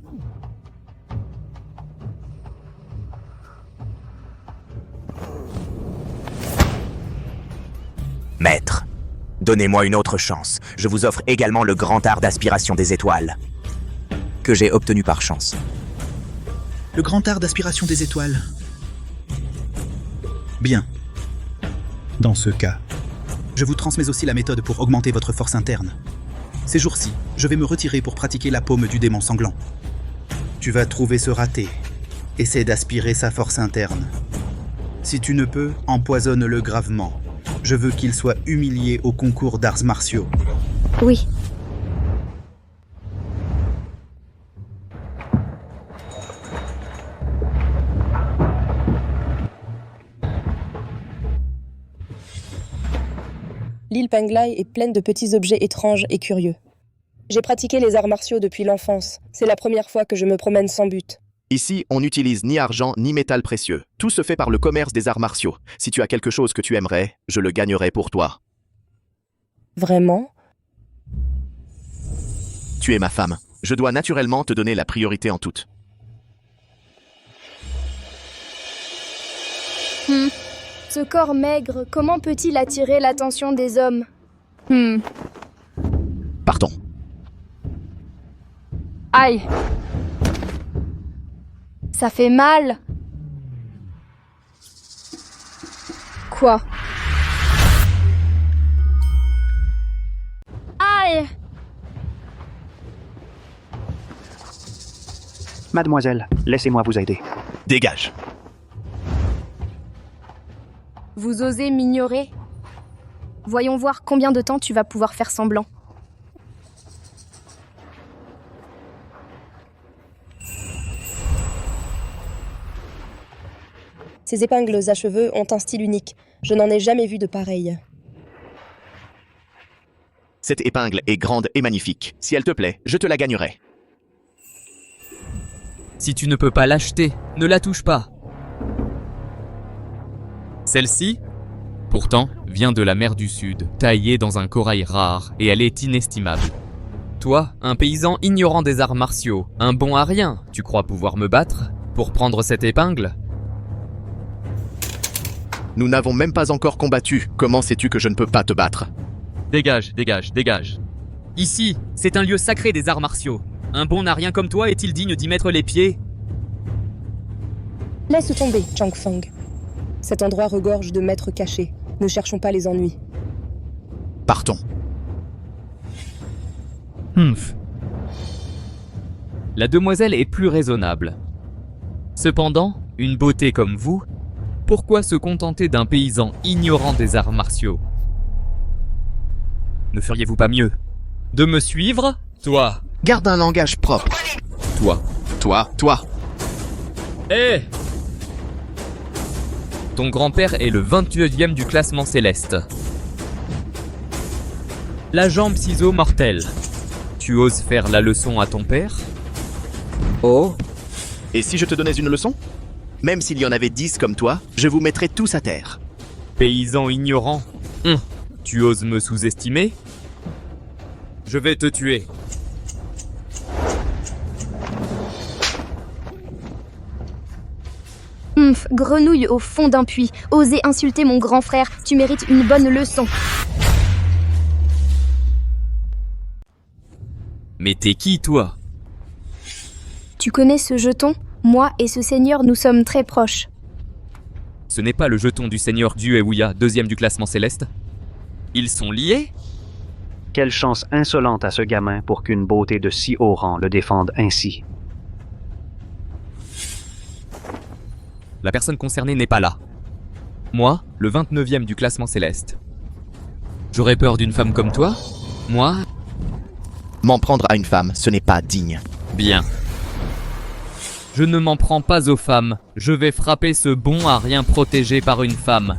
Maître, donnez-moi une autre chance. Je vous offre également le grand art d'aspiration des étoiles, que j'ai obtenu par chance. Le grand art d'aspiration des étoiles. Bien. Dans ce cas, Je vous transmets aussi la méthode pour augmenter votre force interne. Ces jours-ci, je vais me retirer pour pratiquer la paume du démon sanglant. Tu vas trouver ce raté. Essaie d'aspirer sa force interne. Si tu ne peux, empoisonne-le gravement. Je veux qu'il soit humilié au concours d'arts martiaux. Oui. L'île Penglai est pleine de petits objets étranges et curieux. J'ai pratiqué les arts martiaux depuis l'enfance. C'est la première fois que je me promène sans but. Ici, on n'utilise ni argent ni métal précieux. Tout se fait par le commerce des arts martiaux. Si tu as quelque chose que tu aimerais, je le gagnerai pour toi. Vraiment? Tu es ma femme. Je dois naturellement te donner la priorité en tout. Ce corps maigre, comment peut-il attirer l'attention des hommes? Partons. Aïe! Ça fait mal! Quoi? Aïe! Mademoiselle, laissez-moi vous aider. Dégage. Vous osez m'ignorer? Voyons voir combien de temps tu vas pouvoir faire semblant. Ces épingles à cheveux ont un style unique. Je n'en ai jamais vu de pareil. Cette épingle est grande et magnifique. Si elle te plaît, je te la gagnerai. Si tu ne peux pas l'acheter, ne la touche pas. Celle-ci, pourtant, vient de la mer du Sud, taillée dans un corail rare, et elle est inestimable. Toi, un paysan ignorant des arts martiaux, un bon à rien, tu crois pouvoir me battre pour prendre cette épingle? Nous n'avons même pas encore combattu. Comment sais-tu que je ne peux pas te battre? Dégage, dégage, dégage. Ici, c'est un lieu sacré des arts martiaux. Un bon à rien comme toi est-il digne d'y mettre les pieds? Laisse tomber, Chang Feng. Cet endroit regorge de maîtres cachés. Ne cherchons pas les ennuis. Partons. La demoiselle est plus raisonnable. Cependant, une beauté comme vous, pourquoi se contenter d'un paysan ignorant des arts martiaux? Ne feriez-vous pas mieux de me suivre, toi? Garde un langage propre. Toi. Hé! Ton grand-père est le 29e du classement céleste. La jambe ciseau mortelle. Tu oses faire la leçon à ton père? Oh. Et si je te donnais une leçon? Même s'il y en avait 10 comme toi, je vous mettrais tous à terre. Paysan ignorant. Tu oses me sous-estimer? Je vais te tuer. Grenouille au fond d'un puits. Oser insulter mon grand frère, tu mérites une bonne leçon. Mais t'es qui, toi? Tu connais ce jeton? Moi et ce seigneur, nous sommes très proches. Ce n'est pas le jeton du seigneur Juewuya, 2e du classement céleste? Ils sont liés? Quelle chance insolente à ce gamin pour qu'une beauté de si haut rang le défende ainsi. La personne concernée n'est pas là. Moi, le 29e du classement céleste. J'aurais peur d'une femme comme toi? Moi? M'en prendre à une femme, ce n'est pas digne. Bien. Je ne m'en prends pas aux femmes. Je vais frapper ce bon à rien protégé par une femme.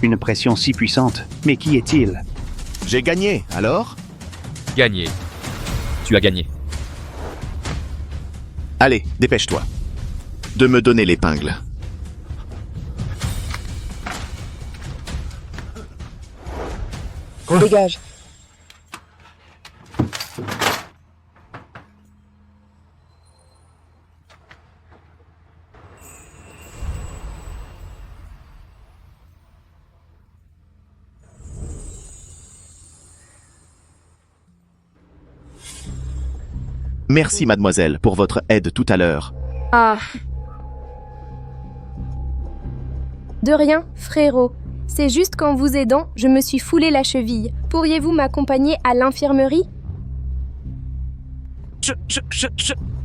Une pression si puissante. Mais qui est-il? J'ai gagné, alors? Gagné. Tu as gagné. Allez, dépêche-toi. De me donner l'épingle. Dégage. Merci, mademoiselle, pour votre aide tout à l'heure. Ah, De rien, frérot. C'est juste qu'en vous aidant, je me suis foulé la cheville. Pourriez-vous m'accompagner à l'infirmerie?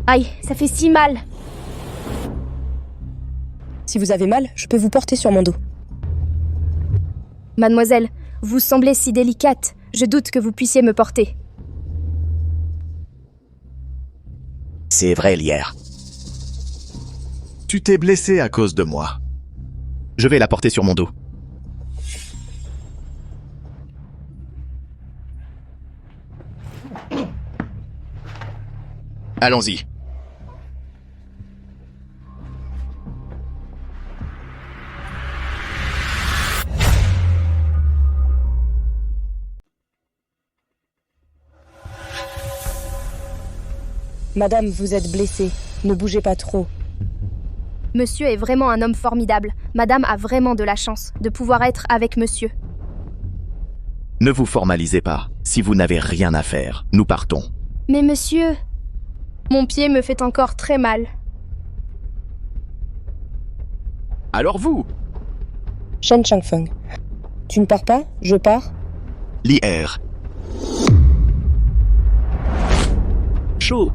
Aïe, ça fait si mal. Si vous avez mal, je peux vous porter sur mon dos. Mademoiselle, vous semblez si délicate. Je doute que vous puissiez me porter. C'est vrai, Lier. Tu t'es blessé à cause de moi. Je vais la porter sur mon dos. Allons-y. Madame, vous êtes blessée. Ne bougez pas trop. Monsieur est vraiment un homme formidable. Madame a vraiment de la chance de pouvoir être avec monsieur. Ne vous formalisez pas. Si vous n'avez rien à faire, nous partons. Mais monsieur... Mon pied me fait encore très mal. Alors vous? Shen Changfeng. Tu ne pars pas? Je pars? Lier. Chaud.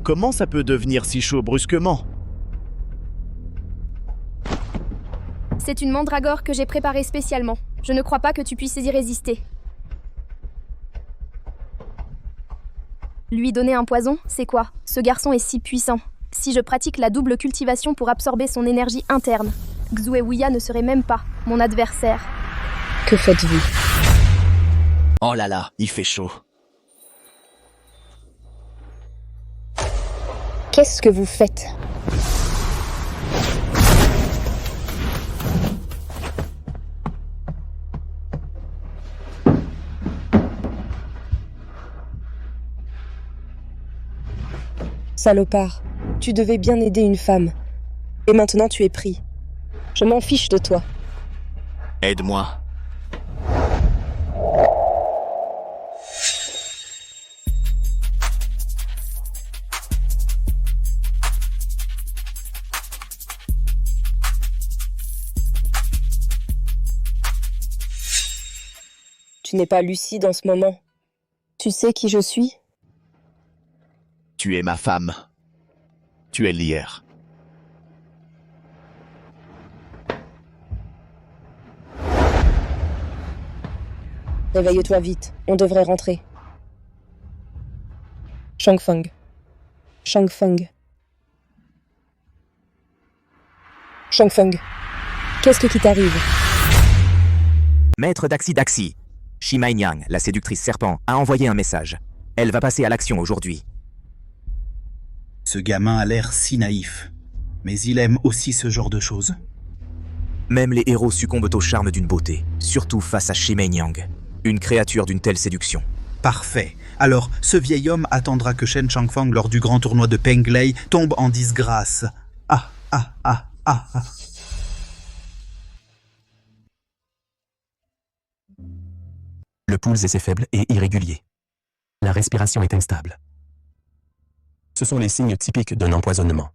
Comment ça peut devenir si chaud brusquement? C'est une mandragore que j'ai préparée spécialement. Je ne crois pas que tu puisses y résister. Lui donner un poison, c'est quoi? Ce garçon est si puissant. Si je pratique la double cultivation pour absorber son énergie interne, Xue Wuya ne serait même pas mon adversaire. Que faites-vous? Oh là là, il fait chaud. Qu'est-ce que vous faites? Salopard, tu devais bien aider une femme. Et maintenant tu es pris. Je m'en fiche de toi. Aide-moi. Tu n'es pas lucide en ce moment. Tu sais qui je suis? Tu es ma femme. Tu es Lier. Réveille-toi vite, on devrait rentrer. Changfeng. Changfeng. Changfeng. Qu'est-ce qui t'arrive? Maître Daxi, Shimai Niang, la séductrice serpent, a envoyé un message. Elle va passer à l'action aujourd'hui. Ce gamin a l'air si naïf. Mais il aime aussi ce genre de choses. Même les héros succombent au charme d'une beauté, surtout face à Shimai Niang, une créature d'une telle séduction. Parfait. Alors, ce vieil homme attendra que Shen Changfeng, lors du grand tournoi de Penglei, tombe en disgrâce. Ah. Le pouls est faible et irrégulier. La respiration est instable. Ce sont les signes typiques d'un empoisonnement.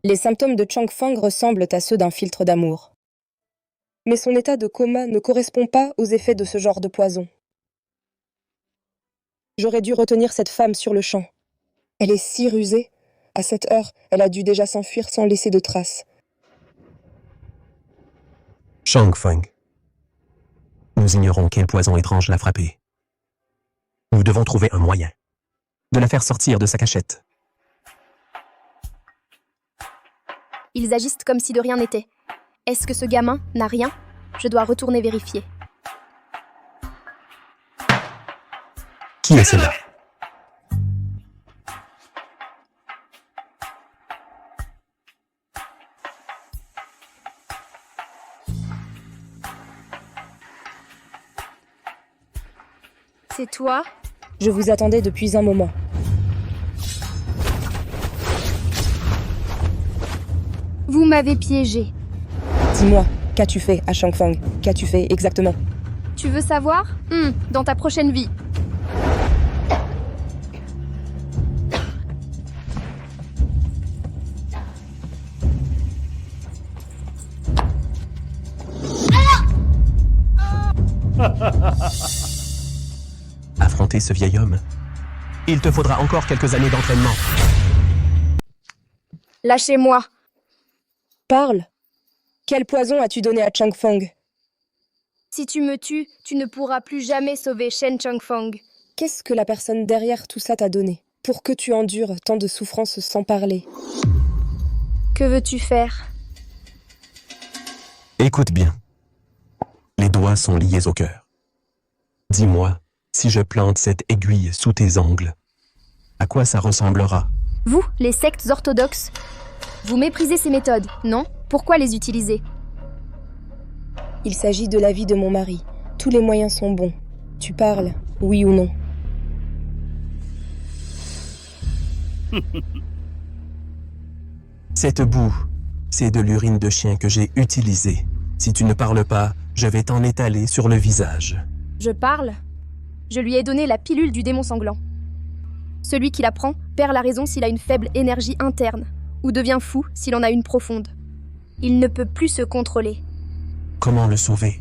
Les symptômes de Changfeng ressemblent à ceux d'un filtre d'amour. Mais son état de coma ne correspond pas aux effets de ce genre de poison. J'aurais dû retenir cette femme sur le champ. Elle est si rusée. À cette heure, elle a dû déjà s'enfuir sans laisser de traces. Changfeng. Nous ignorons quel poison étrange l'a frappée. Nous devons trouver un moyen de la faire sortir de sa cachette. Ils agissent comme si de rien n'était. Est-ce que ce gamin n'a rien? Je dois retourner vérifier. Qui est celle-là? C'est toi? Je vous attendais depuis un moment. Vous m'avez piégé. Dis-moi, qu'as-tu fait à Changfeng? Qu'as-tu fait exactement? Tu veux savoir? Dans ta prochaine vie. affronter ce vieil homme. Il te faudra encore quelques années d'entraînement. Lâchez-moi. Parle. Quel poison as-tu donné à Changfeng? Si tu me tues, tu ne pourras plus jamais sauver Shen Changfeng. Qu'est-ce que la personne derrière tout ça t'a donné pour que tu endures tant de souffrances sans parler? Que veux-tu faire? Écoute bien. Les doigts sont liés au cœur. Dis-moi, si je plante cette aiguille sous tes ongles, à quoi ça ressemblera? Vous, les sectes orthodoxes, vous méprisez ces méthodes, non? Pourquoi les utiliser? Il s'agit de la vie de mon mari. Tous les moyens sont bons. Tu parles, oui ou non? Cette boue, c'est de l'urine de chien que j'ai utilisée. Si tu ne parles pas, je vais t'en étaler sur le visage. Je parle. Je lui ai donné la pilule du démon sanglant. Celui qui la prend perd la raison s'il a une faible énergie interne, ou devient fou s'il en a une profonde. Il ne peut plus se contrôler. Comment le sauver?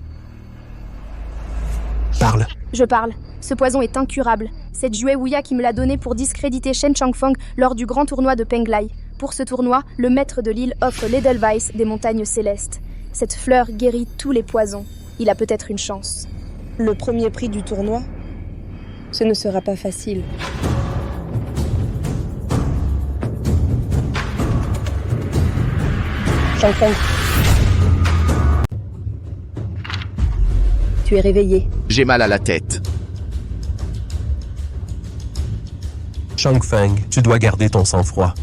Parle. Je parle. Ce poison est incurable. C'est Jue Wuya qui me l'a donné pour discréditer Shen Changfeng lors du grand tournoi de Penglai. Pour ce tournoi, le maître de l'île offre l'Edelweiss des montagnes célestes. Cette fleur guérit tous les poisons. Il a peut-être une chance. Le premier prix du tournoi? Ce ne sera pas facile. Changfeng. Tu es réveillé. J'ai mal à la tête. Changfeng, tu dois garder ton sang-froid.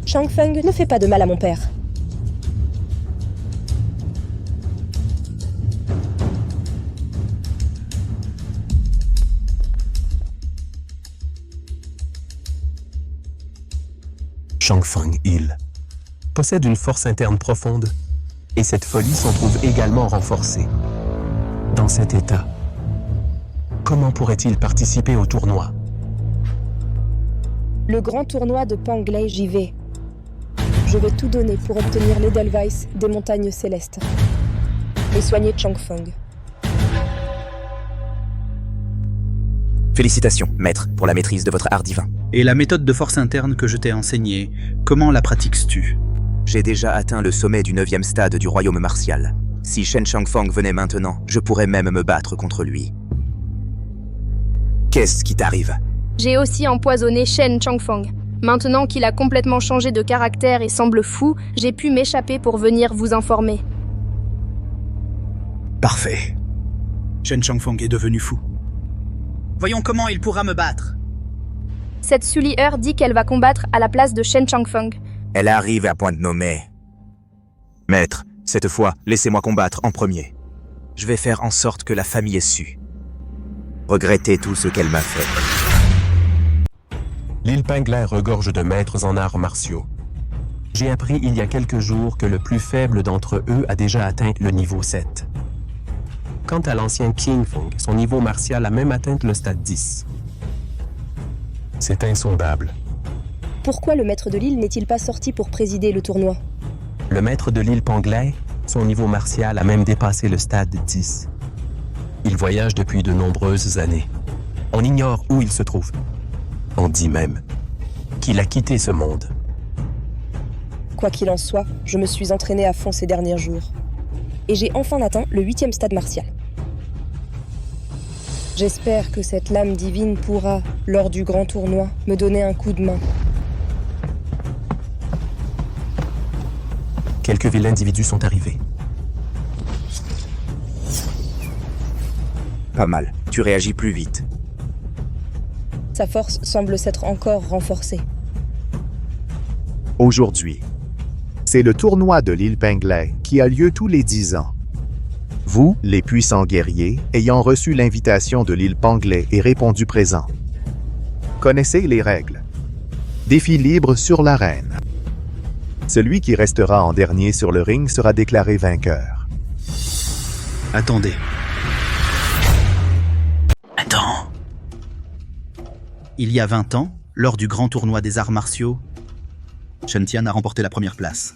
Changfeng, ne fais pas de mal à mon père. Changfeng, il possède une force interne profonde et cette folie s'en trouve également renforcée. Dans cet état, comment pourrait-il participer au tournoi? Le grand tournoi de Penglai, j'y vais. Je vais tout donner pour obtenir l'Edelweiss des montagnes célestes et soigner Changfeng. Félicitations, maître, pour la maîtrise de votre art divin. Et la méthode de force interne que je t'ai enseignée, comment la pratiques-tu? J'ai déjà atteint le sommet du 9e stade du royaume martial. Si Shen Changfeng venait maintenant, je pourrais même me battre contre lui. Qu'est-ce qui t'arrive? J'ai aussi empoisonné Shen Changfeng. Maintenant qu'il a complètement changé de caractère et semble fou, j'ai pu m'échapper pour venir vous informer. Parfait. Shen Changfeng est devenu fou. Voyons comment il pourra me battre. Cette Sulier dit qu'elle va combattre à la place de Shen Changfeng. Elle arrive à point de nommé. Maître, cette fois, laissez-moi combattre en premier. Je vais faire en sorte que la famille Su regretter tout ce qu'elle m'a fait. L'île Penglai regorge de maîtres en arts martiaux. J'ai appris il y a quelques jours que le plus faible d'entre eux a déjà atteint le niveau 7. Quant à l'ancien King Feng, son niveau martial a même atteint le stade 10. C'est insondable. Pourquoi le maître de l'île n'est-il pas sorti pour présider le tournoi? Le maître de l'île Penglai, son niveau martial a même dépassé le stade 10. Il voyage depuis de nombreuses années. On ignore où il se trouve. On dit même qu'il a quitté ce monde. Quoi qu'il en soit, je me suis entraîné à fond ces derniers jours. Et j'ai enfin atteint le 8e stade martial. J'espère que cette lame divine pourra, lors du grand tournoi, me donner un coup de main. Quelques vilains individus sont arrivés. Pas mal, tu réagis plus vite. Sa force semble s'être encore renforcée. Aujourd'hui, c'est le tournoi de l'île Penglai qui a lieu tous les 10 ans. Vous, les puissants guerriers, ayant reçu l'invitation de l'île Penglai et répondu présent. Connaissez les règles. Défi libre sur l'arène. Celui qui restera en dernier sur le ring sera déclaré vainqueur. Attendez. Attends. Il y a 20 ans, lors du grand tournoi des arts martiaux, Shen Tian a remporté la première place.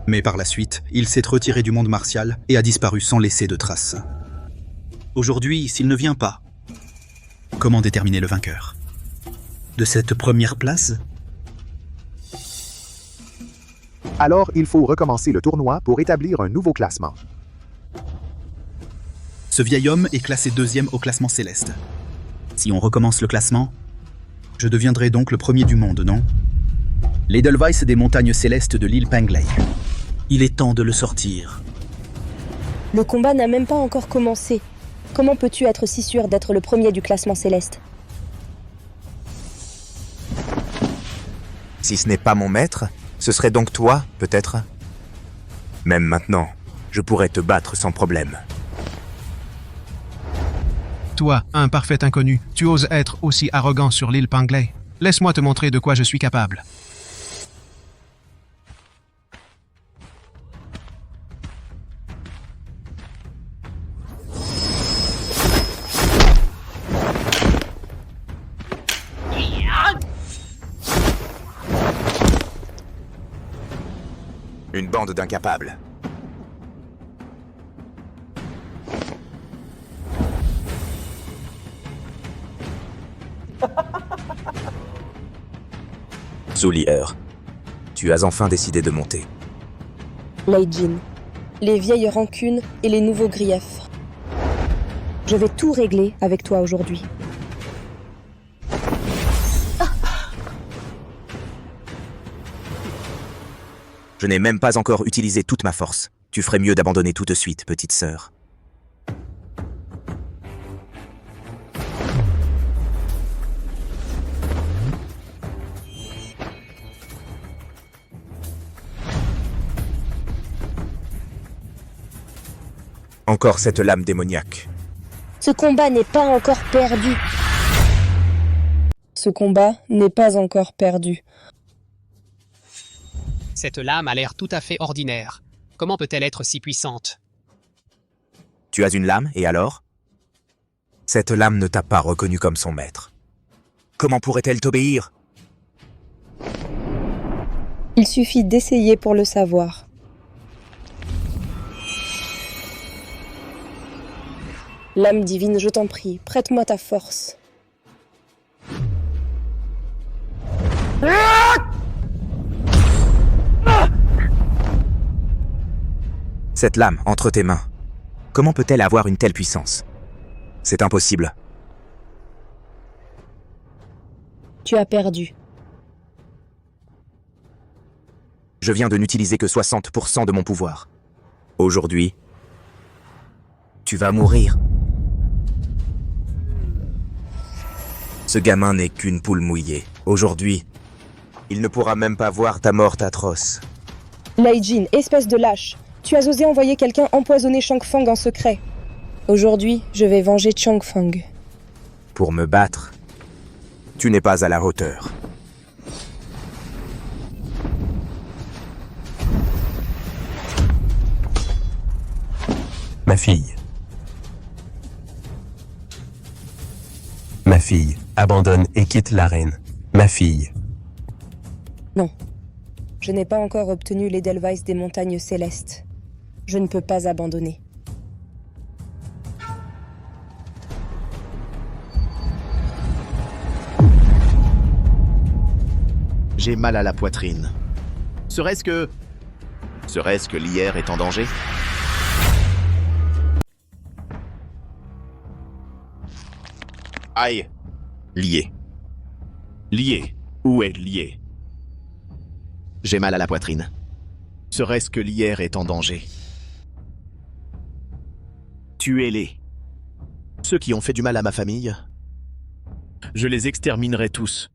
Mais par la suite, il s'est retiré du monde martial et a disparu sans laisser de traces. Aujourd'hui, s'il ne vient pas, comment déterminer le vainqueur? De cette première place? Alors, il faut recommencer le tournoi pour établir un nouveau classement. Ce vieil homme est classé 2e au classement céleste. Si on recommence le classement, je deviendrai donc le premier du monde, non? L'Edelweiss des montagnes célestes de l'île Pengley. Il est temps de le sortir. Le combat n'a même pas encore commencé. Comment peux-tu être si sûr d'être le premier du classement céleste? Si ce n'est pas mon maître, ce serait donc toi, peut-être? Même maintenant, je pourrais te battre sans problème. Toi, un parfait inconnu, tu oses être aussi arrogant sur l'île Pengley. Laisse-moi te montrer de quoi je suis capable. Une bande d'incapables. Zulier, tu as enfin décidé de monter. Leijin, les vieilles rancunes et les nouveaux griefs. Je vais tout régler avec toi aujourd'hui. Je n'ai même pas encore utilisé toute ma force. Tu ferais mieux d'abandonner tout de suite, petite sœur. Encore cette lame démoniaque. Ce combat n'est pas encore perdu. Ce combat n'est pas encore perdu. Cette lame a l'air tout à fait ordinaire. Comment peut-elle être si puissante? Tu as une lame, et alors? Cette lame ne t'a pas reconnu comme son maître. Comment pourrait-elle t'obéir? Il suffit d'essayer pour le savoir. Lame divine, je t'en prie, prête-moi ta force. Cette lame entre tes mains, comment peut-elle avoir une telle puissance? C'est impossible. Tu as perdu. Je viens de n'utiliser que 60% de mon pouvoir. Aujourd'hui, tu vas mourir. Ce gamin n'est qu'une poule mouillée. Aujourd'hui, il ne pourra même pas voir ta mort atroce. Leijin, espèce de lâche. Tu as osé envoyer quelqu'un empoisonner Changfang en secret. Aujourd'hui, je vais venger Changfang. Pour me battre, tu n'es pas à la hauteur. Ma fille. Ma fille, abandonne et quitte l'arène. Ma fille. Non. Je n'ai pas encore obtenu l'Edelweiss des montagnes célestes. Je ne peux pas abandonner. J'ai mal à la poitrine. Serait-ce que l'IR est en danger? Aïe! Lié. Lié. Où est lié? J'ai mal à la poitrine. Serait-ce que l'IR est en danger? Tuez-les. Ceux qui ont fait du mal à ma famille, je les exterminerai tous.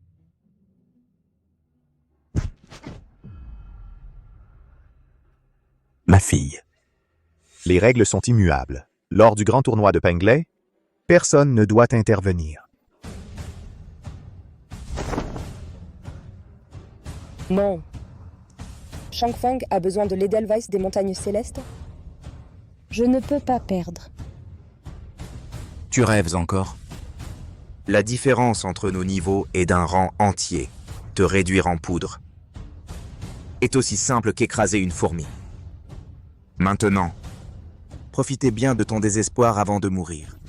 Ma fille. Les règles sont immuables. Lors du grand tournoi de Pengley, personne ne doit intervenir. Non. Changfang a besoin de l'Edelweiss des montagnes célestes? Je ne peux pas perdre. Tu rêves encore? La différence entre nos niveaux est d'un rang entier. Te réduire en poudre est aussi simple qu'écraser une fourmi. Maintenant, profitez bien de ton désespoir avant de mourir.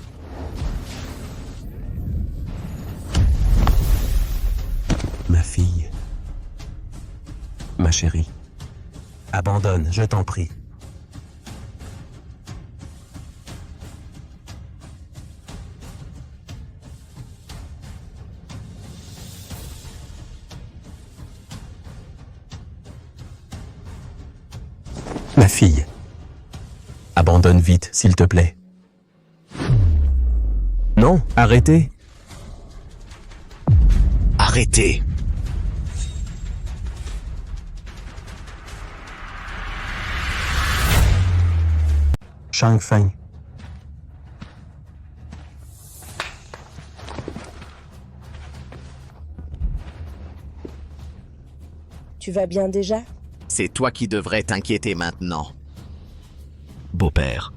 ma chérie. Abandonne, je t'en prie. Ma fille. Abandonne vite, s'il te plaît. Non, arrêtez. Arrêtez. Shang Feng. Tu vas bien déjà? C'est toi qui devrais t'inquiéter maintenant. Beau-père.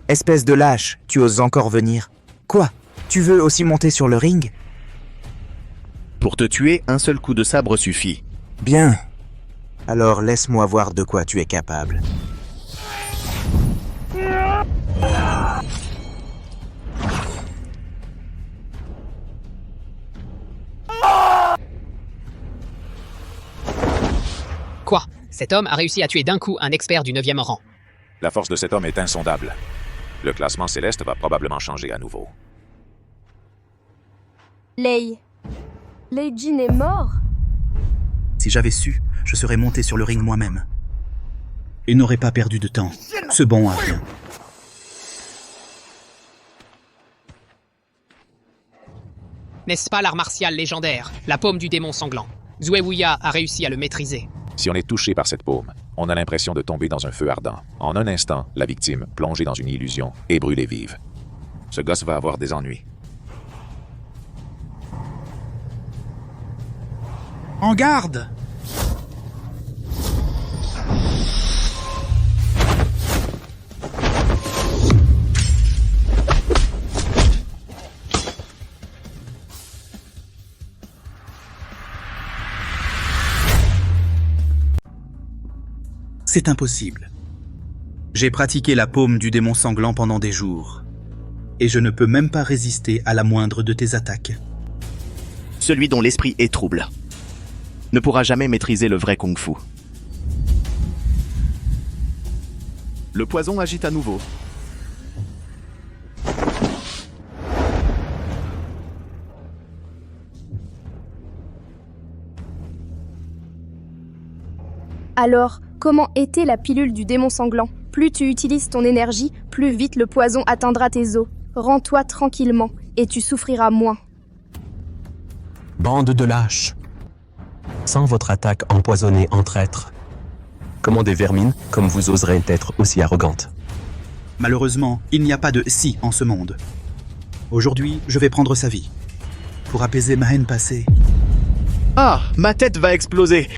Espèce de lâche, tu oses encore venir. Quoi? Tu veux aussi monter sur le ring? Pour te tuer, un seul coup de sabre suffit. Bien. Alors laisse-moi voir de quoi tu es capable. Quoi? Cet homme a réussi à tuer d'un coup un expert du 9e rang. La force de cet homme est insondable. Le classement céleste va probablement changer à nouveau. Lei Jin est mort? Si j'avais su, je serais monté sur le ring moi-même. Et n'aurais pas perdu de temps. Ce bon à rien. N'est-ce pas l'art martial légendaire, la paume du démon sanglant? Zhué Wuya a réussi à le maîtriser. Si on est touché par cette paume, on a l'impression de tomber dans un feu ardent. En un instant, la victime, plongée dans une illusion, est brûlée vive. Ce gosse va avoir des ennuis. En garde! C'est impossible. J'ai pratiqué la paume du démon sanglant pendant des jours. Et je ne peux même pas résister à la moindre de tes attaques. Celui dont l'esprit est trouble ne pourra jamais maîtriser le vrai kung-fu. Le poison agite à nouveau. Alors, comment était la pilule du démon sanglant? Plus tu utilises ton énergie, plus vite le poison atteindra tes os. Rends-toi tranquillement, et tu souffriras moins. Bande de lâches. Sans votre attaque empoisonnée en traître. Comment des vermines, comme vous oserez être aussi arrogantes? Malheureusement, il n'y a pas de « si » en ce monde. Aujourd'hui, je vais prendre sa vie. Pour apaiser ma haine passée. Ah, ma tête va exploser.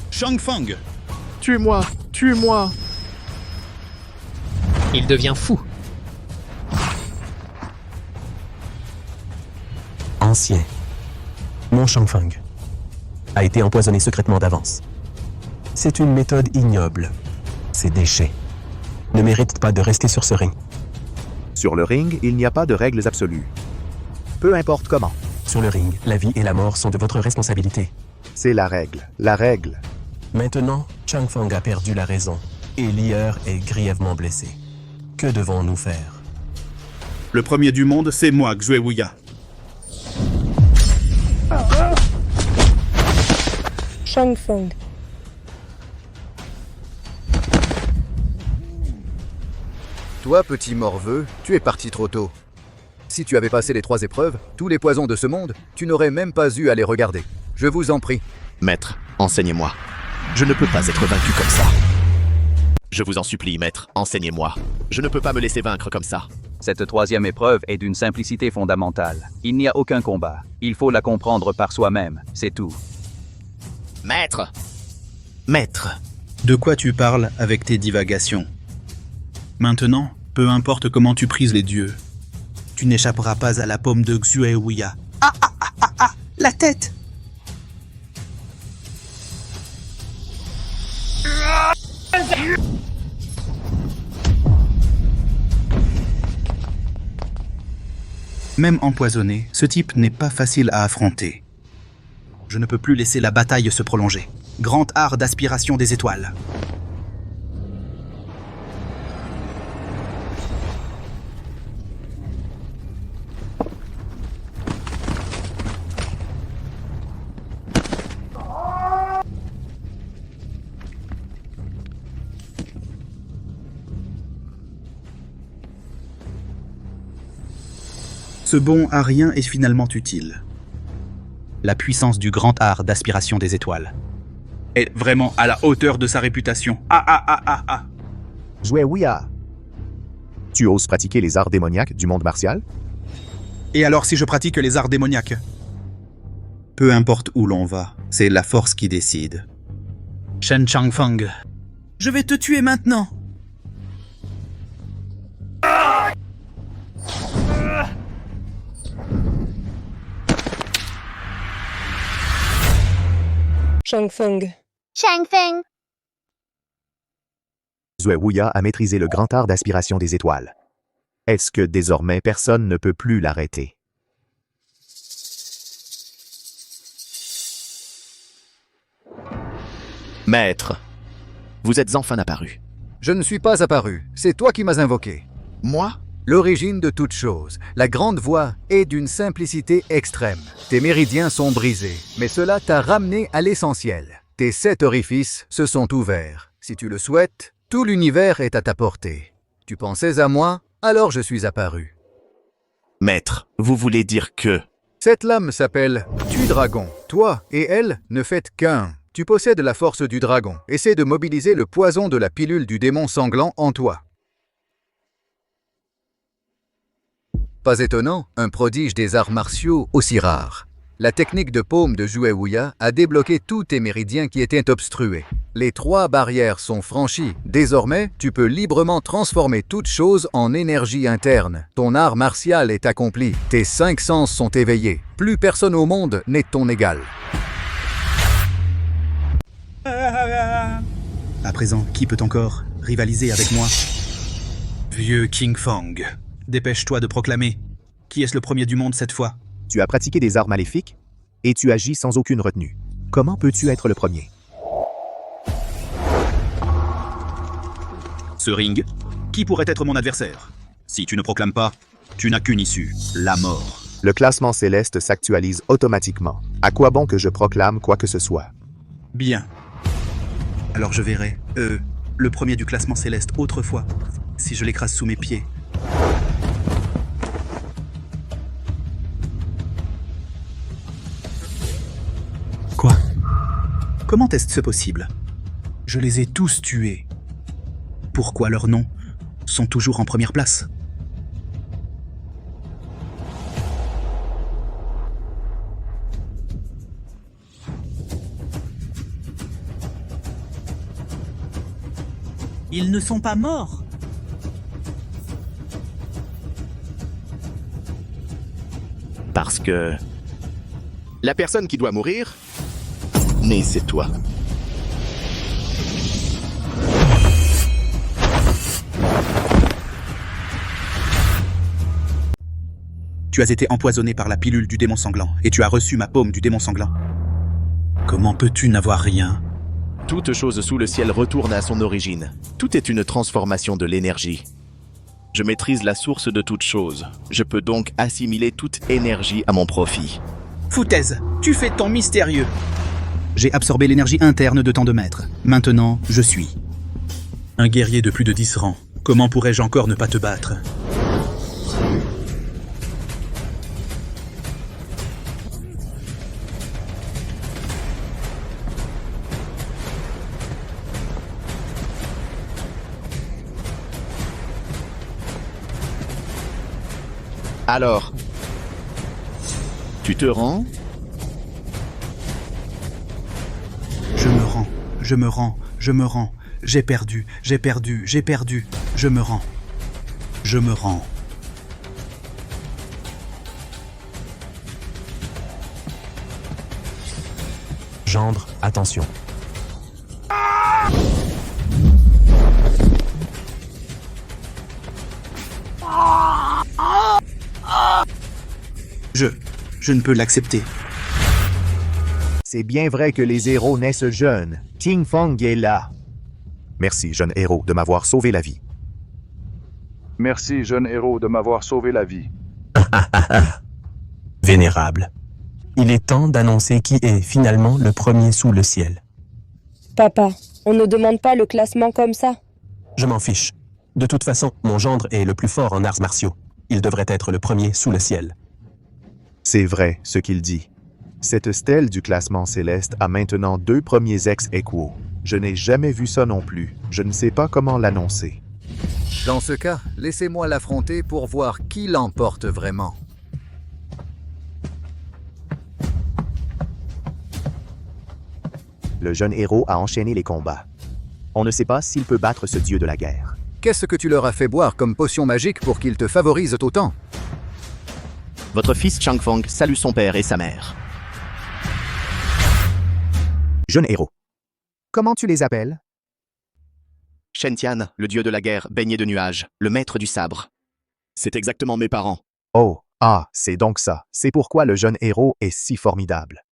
Shang Feng! Tue-moi, tue-moi. Il devient fou. Ancien. Mon Shang Feng a été empoisonné secrètement d'avance. C'est une méthode ignoble. Ces déchets ne méritent pas de rester sur ce ring. Sur le ring, il n'y a pas de règles absolues. Peu importe comment. Sur le ring, la vie et la mort sont de votre responsabilité. C'est la règle. La règle. Maintenant, Shang Feng a perdu la raison et Lier est grièvement blessé. Que devons-nous faire? Le premier du monde, c'est moi, Zhué Wuya. Shang Feng. Toi, petit morveux, tu es parti trop tôt. Si tu avais passé les 3 épreuves, tous les poisons de ce monde, tu n'aurais même pas eu à les regarder. Je vous en prie. Maître, enseignez-moi. Je ne peux pas être vaincu comme ça. Je vous en supplie, maître, enseignez-moi. Je ne peux pas me laisser vaincre comme ça. Cette 3e épreuve est d'une simplicité fondamentale. Il n'y a aucun combat. Il faut la comprendre par soi-même, c'est tout. Maître! Maître! De quoi tu parles avec tes divagations? Maintenant, peu importe comment tu prises les dieux, tu n'échapperas pas à la paume de Zhué Wuya. La tête! Même empoisonné, ce type n'est pas facile à affronter. Je ne peux plus laisser la bataille se prolonger. Grand art d'aspiration des étoiles. Ce bon à rien est finalement utile. La puissance du grand art d'aspiration des étoiles est vraiment à la hauteur de sa réputation. Zuewuya, tu oses pratiquer les arts démoniaques du monde martial? Et alors si je pratique les arts démoniaques? Peu importe où l'on va, c'est la force qui décide. Shen Changfeng, je vais te tuer maintenant! Changfeng. Changfeng. Zuewuya a maîtrisé le grand art d'aspiration des étoiles. Est-ce que désormais personne ne peut plus l'arrêter? Maître, vous êtes enfin apparu. Je ne suis pas apparu, c'est toi qui m'as invoqué. Moi? L'origine de toute chose, la grande voie est d'une simplicité extrême. Tes méridiens sont brisés, mais cela t'a ramené à l'essentiel. Tes 7 orifices se sont ouverts. Si tu le souhaites, tout l'univers est à ta portée. Tu pensais à moi, alors je suis apparu. Maître, vous voulez dire que... Cette lame s'appelle Tu-Dragon. Toi et elle ne faites qu'un. Tu possèdes la force du dragon. Essaie de mobiliser le poison de la pilule du démon sanglant en toi. Pas étonnant, un prodige des arts martiaux aussi rare. La technique de paume de Zuewuya a débloqué tous tes méridiens qui étaient obstrués. Les 3 barrières sont franchies. Désormais, tu peux librement transformer toute chose en énergie interne. Ton art martial est accompli. Tes 5 sens sont éveillés. Plus personne au monde n'est ton égal. À présent, qui peut encore rivaliser avec moi? Vieux King Fong. Dépêche-toi de proclamer. Qui est-ce le premier du monde cette fois? Tu as pratiqué des arts maléfiques et tu agis sans aucune retenue. Comment peux-tu être le premier? Ce ring, qui pourrait être mon adversaire? Si tu ne proclames pas, tu n'as qu'une issue, la mort. Le classement céleste s'actualise automatiquement. À quoi bon que je proclame quoi que ce soit? Bien. Alors je verrai, le premier du classement céleste autrefois, si je l'écrase sous mes pieds. Quoi? Comment est-ce possible? Je les ai tous tués. Pourquoi leurs noms sont toujours en première place? Ils ne sont pas morts. Parce que... la personne qui doit mourir, c'est toi. Tu as été empoisonné par la pilule du démon sanglant, et tu as reçu ma paume du démon sanglant. Comment peux-tu n'avoir rien? Toute chose sous le ciel retourne à son origine. Tout est une transformation de l'énergie. Je maîtrise la source de toute chose. Je peux donc assimiler toute énergie à mon profit. Foutaise, tu fais ton mystérieux. J'ai absorbé l'énergie interne de tant de maîtres. Maintenant, je suis un guerrier de plus de 10 rangs. Comment pourrais-je encore ne pas te battre? Alors, tu te rends? Je me rends, je me rends, je me rends. J'ai perdu, j'ai perdu, j'ai perdu. Je me rends. Je me rends. Gendre, attention. Je ne peux l'accepter. C'est bien vrai que les héros naissent jeunes. Ting Feng est là. Merci, jeune héros, de m'avoir sauvé la vie. Merci, jeune héros, de m'avoir sauvé la vie. Vénérable, il est temps d'annoncer qui est finalement le premier sous le ciel. Papa, on ne demande pas le classement comme ça. Je m'en fiche. De toute façon, mon gendre est le plus fort en arts martiaux. Il devrait être le premier sous le ciel. C'est vrai ce qu'il dit. Cette stèle du classement céleste a maintenant 2 premiers ex-aequo. Je n'ai jamais vu ça non plus. Je ne sais pas comment l'annoncer. Dans ce cas, laissez-moi l'affronter pour voir qui l'emporte vraiment. Le jeune héros a enchaîné les combats. On ne sait pas s'il peut battre ce dieu de la guerre. Qu'est-ce que tu leur as fait boire comme potion magique pour qu'ils te favorisent autant? Votre fils Changfeng salue son père et sa mère. Jeune héros. Comment tu les appelles? Shen-Tian, le dieu de la guerre baigné de nuages, le maître du sabre. C'est exactement mes parents. Oh, c'est donc ça. C'est pourquoi le jeune héros est si formidable.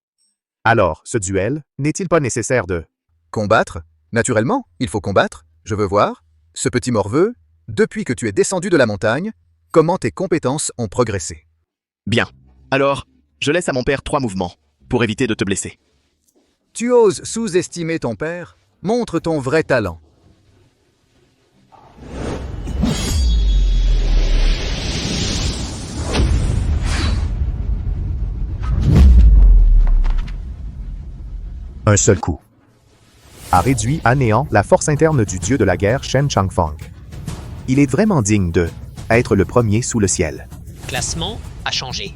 Alors, ce duel, n'est-il pas nécessaire de... Combattre? Naturellement, il faut combattre. Je veux voir. Ce petit morveux, depuis que tu es descendu de la montagne, comment tes compétences ont progressé? Bien. Alors, je laisse à mon père 3 mouvements, pour éviter de te blesser. Tu oses sous-estimer ton père? Montre ton vrai talent. Un seul coup a réduit à néant la force interne du dieu de la guerre Shen Changfeng. Il est vraiment digne de être le premier sous le ciel. Classement a changé.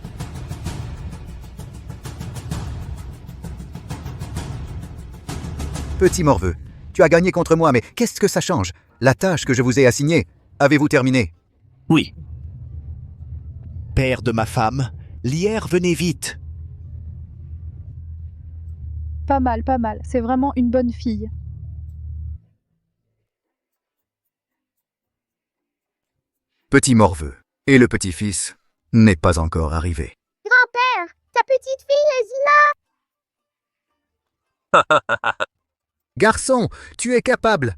Petit morveux, tu as gagné contre moi, mais qu'est-ce que ça change? La tâche que je vous ai assignée, avez-vous terminé? Oui. Père de ma femme, Lier, venez vite. Pas mal, pas mal. C'est vraiment une bonne fille. Petit morveux. Et le petit-fils n'est pas encore arrivé. Grand-père, ta petite fille est Garçon, tu es capable.